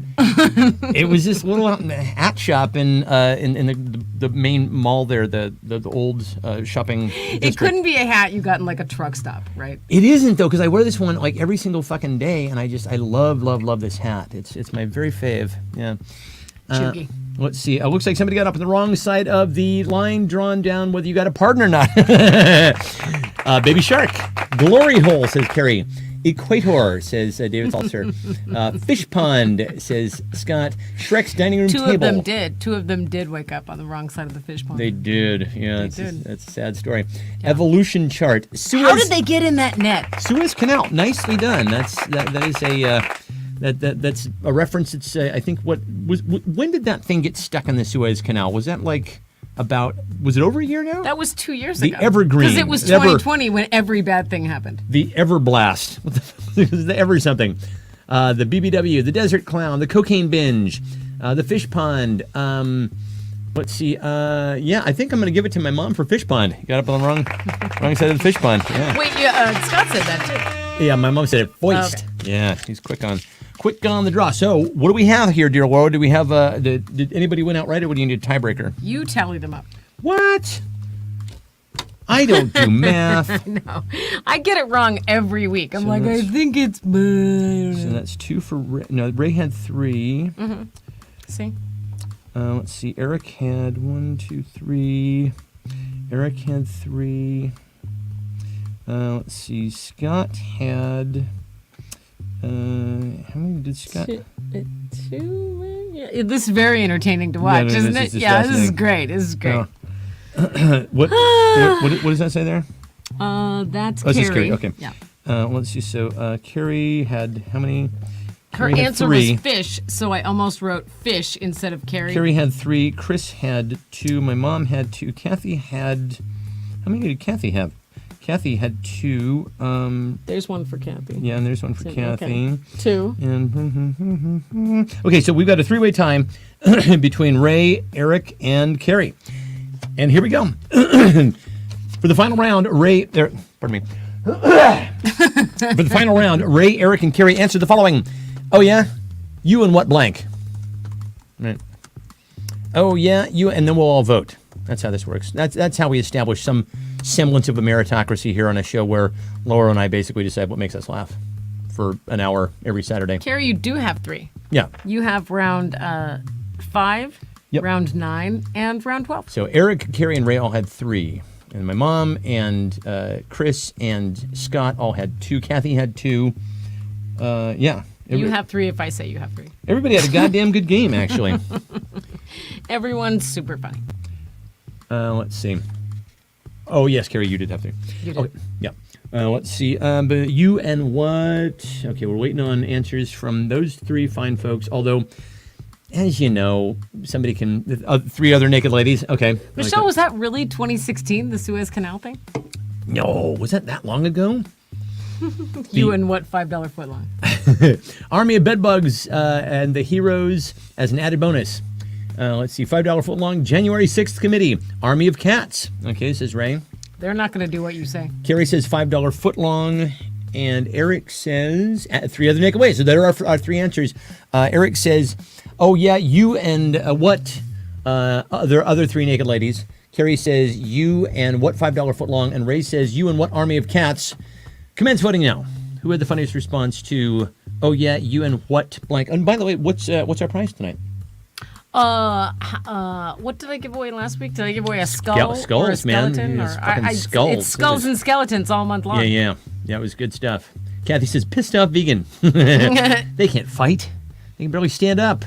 Speaker 1: It was this little hat shop in the main mall there, the old shopping district.
Speaker 2: It couldn't be a hat you got in like a truck stop, right?
Speaker 1: It isn't though, because I wear this one like every single fucking day, and I love this hat. It's my very fave. Yeah.
Speaker 2: Chuggy.
Speaker 1: Let's see. Looks like somebody got up on the wrong side of the line drawn down whether you got a partner or not. Baby Shark. Glory Hole, says Carrie. Equator, says David Salter. Fish Pond, says Scott. Shrek's Dining Room Table.
Speaker 2: Two of them did wake up on the wrong side of the fish pond.
Speaker 1: They did. Yeah,
Speaker 2: They
Speaker 1: it's
Speaker 2: did.
Speaker 1: that's a sad story. Evolution chart.
Speaker 2: How did they get in that net?
Speaker 1: Suez Canal. Nicely done. That's a reference. It's I think when did that thing get stuck in the Suez Canal? Was that like was it over a year now?
Speaker 2: That was 2 years
Speaker 1: The
Speaker 2: ago.
Speaker 1: Evergreen.
Speaker 2: Because it was
Speaker 1: The Ever-
Speaker 2: 2020 when every bad thing happened.
Speaker 1: The Everblast. What the fuck is the Ever something? The BBW, the Desert Clown, the Cocaine Binge, the Fish Pond. Let's see. Yeah, I think I'm going to give it to my mom for Fish Pond. You got up on the wrong side of the fish pond. Yeah.
Speaker 2: Wait, Scott said that too.
Speaker 1: Yeah, my mom said it. Foist.
Speaker 2: Okay.
Speaker 1: Yeah, he's quick on the draw. So, what do we have here, dear Laura? Do we have did anybody win outright, or do you need a tiebreaker?
Speaker 2: You tally them up.
Speaker 1: What? I don't do math.
Speaker 2: No, I get it wrong every week. I'm like, I
Speaker 1: that's-
Speaker 2: think it's.
Speaker 1: So that's 2 for Ray. No, Ray had 3.
Speaker 2: See?
Speaker 1: Let's see. Eric had 1, 2, 3. Eric had 3. Let's see. Scott had. How many did Scott?
Speaker 2: Two. Yeah, this is very entertaining to watch,
Speaker 1: no,
Speaker 2: isn't
Speaker 1: this
Speaker 2: it?
Speaker 1: is
Speaker 2: Yeah, this is
Speaker 1: fascinating.
Speaker 2: great. This is great.
Speaker 1: What does that say there?
Speaker 2: That's
Speaker 1: Oh, this
Speaker 2: Carrie.
Speaker 1: is Carrie. Okay.
Speaker 2: Yeah.
Speaker 1: Let's see. So Carrie had how many?
Speaker 2: Her
Speaker 1: Carrie had
Speaker 2: answer
Speaker 1: 3.
Speaker 2: was fish, so I almost wrote fish instead of Carrie.
Speaker 1: Carrie had 3. Chris had 2. My mom had 2. Kathy had. How many did Kathy have? Kathy had 2.
Speaker 2: There's one for Kathy.
Speaker 1: Yeah, and there's one for Kathy.
Speaker 2: Okay. 2.
Speaker 1: And okay, so we've got a 3-way tie between Ray, Eric, and Carrie. And here we go. For the final round, Ray, pardon me. For the final round, Ray, Eric, and Carrie answered the following. Oh, yeah? You and what blank? Right. Oh, yeah, you, and then we'll all vote. That's how this works. That's how we establish some semblance of a meritocracy here on a show where Laura and I basically decide what makes us laugh for an hour every Saturday.
Speaker 2: Carrie, you do have 3.
Speaker 1: Yeah.
Speaker 2: You have round 5,
Speaker 1: Yep.
Speaker 2: round 9, and round 12.
Speaker 1: So Eric, Carrie, and Ray all had 3. And my mom and Chris and Scott all had 2. Kathy had 2. Yeah.
Speaker 2: You have 3 if I say you have 3.
Speaker 1: Everybody had a goddamn good game, actually.
Speaker 2: Everyone's super funny.
Speaker 1: Let's see. Oh, yes, Carrie, you did have 3.
Speaker 2: You did.
Speaker 1: Okay. Yeah. Let's see. But you and what? Okay, we're waiting on answers from those 3 fine folks. Although, as you know, somebody can... 3 other naked ladies. Okay.
Speaker 2: Michelle, was that really 2016, the Suez Canal thing?
Speaker 1: No. Was that long ago?
Speaker 2: You and what $5 footlong?
Speaker 1: Army of Bedbugs and the Heroes as an added bonus. Let's see. $5 footlong. January 6th committee. Army of Cats. Okay, says Ray.
Speaker 2: They're not going to do what you say.
Speaker 1: Carrie says $5 footlong. And Eric says 3 other naked ways. So there are our 3 answers. Eric says, oh, yeah, you and what? Other 3 naked ladies. Carrie says, you and what $5 footlong? And Ray says, you and what Army of Cats? Commence voting now. Who had the funniest response to, oh, yeah, you and what blank? And by the way, what's our prize tonight?
Speaker 2: What did I give away last week? Did I give away a skull
Speaker 1: Skulls,
Speaker 2: or a skeleton?
Speaker 1: man. It's skulls.
Speaker 2: It's skulls and skeletons all month long.
Speaker 1: Yeah, it was good stuff. Kathy says, pissed off vegan. They can't fight. They can barely stand up.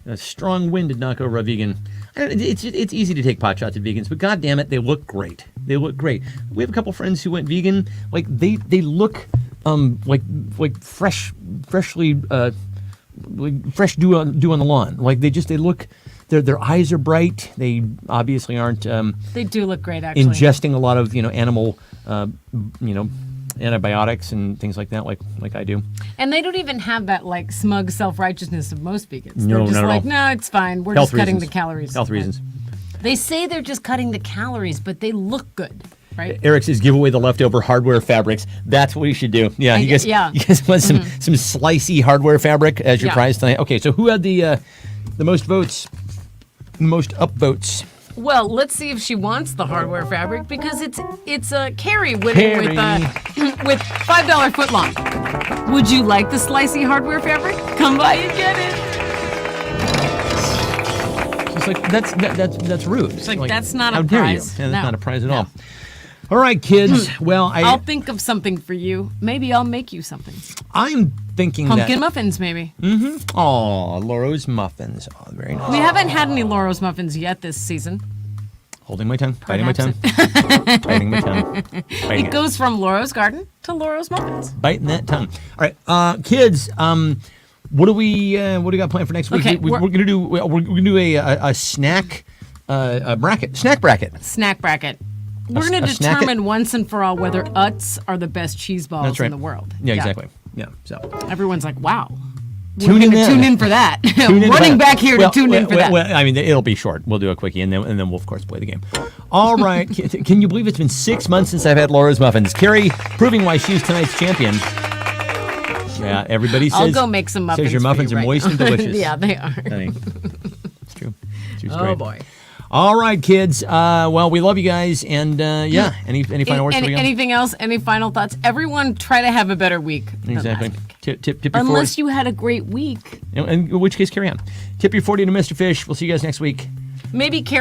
Speaker 1: A strong wind did knock over a vegan. It's easy to take pot shots at vegans, but god damn it, they look great. They look great. We have a couple friends who went vegan. Like they look like freshly like fresh dew on the lawn. Like they look. Their eyes are bright. They obviously aren't.
Speaker 2: They do look great, actually.
Speaker 1: Ingesting a lot of animal antibiotics and things like that, like I do.
Speaker 2: And they don't even have that like smug self-righteousness of most vegans.
Speaker 1: No,
Speaker 2: they're just
Speaker 1: not at
Speaker 2: like,
Speaker 1: all.
Speaker 2: no, it's fine. We're
Speaker 1: Health
Speaker 2: just cutting
Speaker 1: reasons.
Speaker 2: the calories.
Speaker 1: Health reasons.
Speaker 2: They say they're just cutting the calories, but they look good, right?
Speaker 1: Eric says, give away the leftover hardware fabrics. That's what we should do. Yeah, you guys want some slicey hardware fabric as your prize tonight? Okay, so who had the most votes? The most upvotes?
Speaker 2: Well, let's see if she wants the hardware fabric because it's Carrie winning with with $5 footlong. Would you like the slicey hardware fabric? Come by and get it.
Speaker 1: It's like that's rude.
Speaker 2: It's like that's not
Speaker 1: how
Speaker 2: a
Speaker 1: dare
Speaker 2: prize.
Speaker 1: you? Yeah, that's
Speaker 2: No.
Speaker 1: not a prize at
Speaker 2: No.
Speaker 1: all. All right, kids. Well,
Speaker 2: I'll think of something for you. Maybe I'll make you something.
Speaker 1: I'm thinking
Speaker 2: Pumpkin muffins, maybe.
Speaker 1: Oh, Laura's muffins. Oh, very nice.
Speaker 2: We haven't had any Laura's muffins yet this season.
Speaker 1: Holding my tongue, biting my tongue, biting my tongue. Biting
Speaker 2: It goes from Laura's garden to Laura's muffins.
Speaker 1: biting that tongue. All right, kids. What do we got planned for next week?
Speaker 2: Okay,
Speaker 1: we're gonna do a snack bracket. Snack bracket.
Speaker 2: Snack bracket. We're going
Speaker 1: a
Speaker 2: to
Speaker 1: snack-
Speaker 2: determine once and for all whether Utz are the best cheese balls
Speaker 1: That's right.
Speaker 2: in the world.
Speaker 1: Yeah, exactly. Yeah. So
Speaker 2: Everyone's like, wow.
Speaker 1: Tune
Speaker 2: We're
Speaker 1: in
Speaker 2: gonna
Speaker 1: then.
Speaker 2: tune in for that.
Speaker 1: Tune in for
Speaker 2: Running
Speaker 1: that.
Speaker 2: back here
Speaker 1: Well,
Speaker 2: to tune in for that.
Speaker 1: Well, I mean, it'll be short. We'll do a quickie, and then we'll of course play the game. All right. Can you believe it's been 6 months since I've had Laura's muffins? Carrie proving why she's tonight's champion. Yeah, everybody says.
Speaker 2: I'll go make some muffins.
Speaker 1: Says your
Speaker 2: for
Speaker 1: muffins
Speaker 2: you
Speaker 1: are
Speaker 2: right
Speaker 1: moist
Speaker 2: now.
Speaker 1: and delicious.
Speaker 2: Yeah, they are.
Speaker 1: Honey, it's true. It's
Speaker 2: Oh
Speaker 1: great.
Speaker 2: boy.
Speaker 1: All right, kids. Well, we love you guys, and yeah. Any final words for you?
Speaker 2: Anything else? Any final thoughts? Everyone, try to have a better week. than
Speaker 1: Exactly.
Speaker 2: last week.
Speaker 1: Tip your
Speaker 2: Unless
Speaker 1: 40.
Speaker 2: you had a great week.
Speaker 1: In which case, carry on. Tip your 40 to Mr. Fish. We'll see you guys next week.
Speaker 2: Maybe Carrie.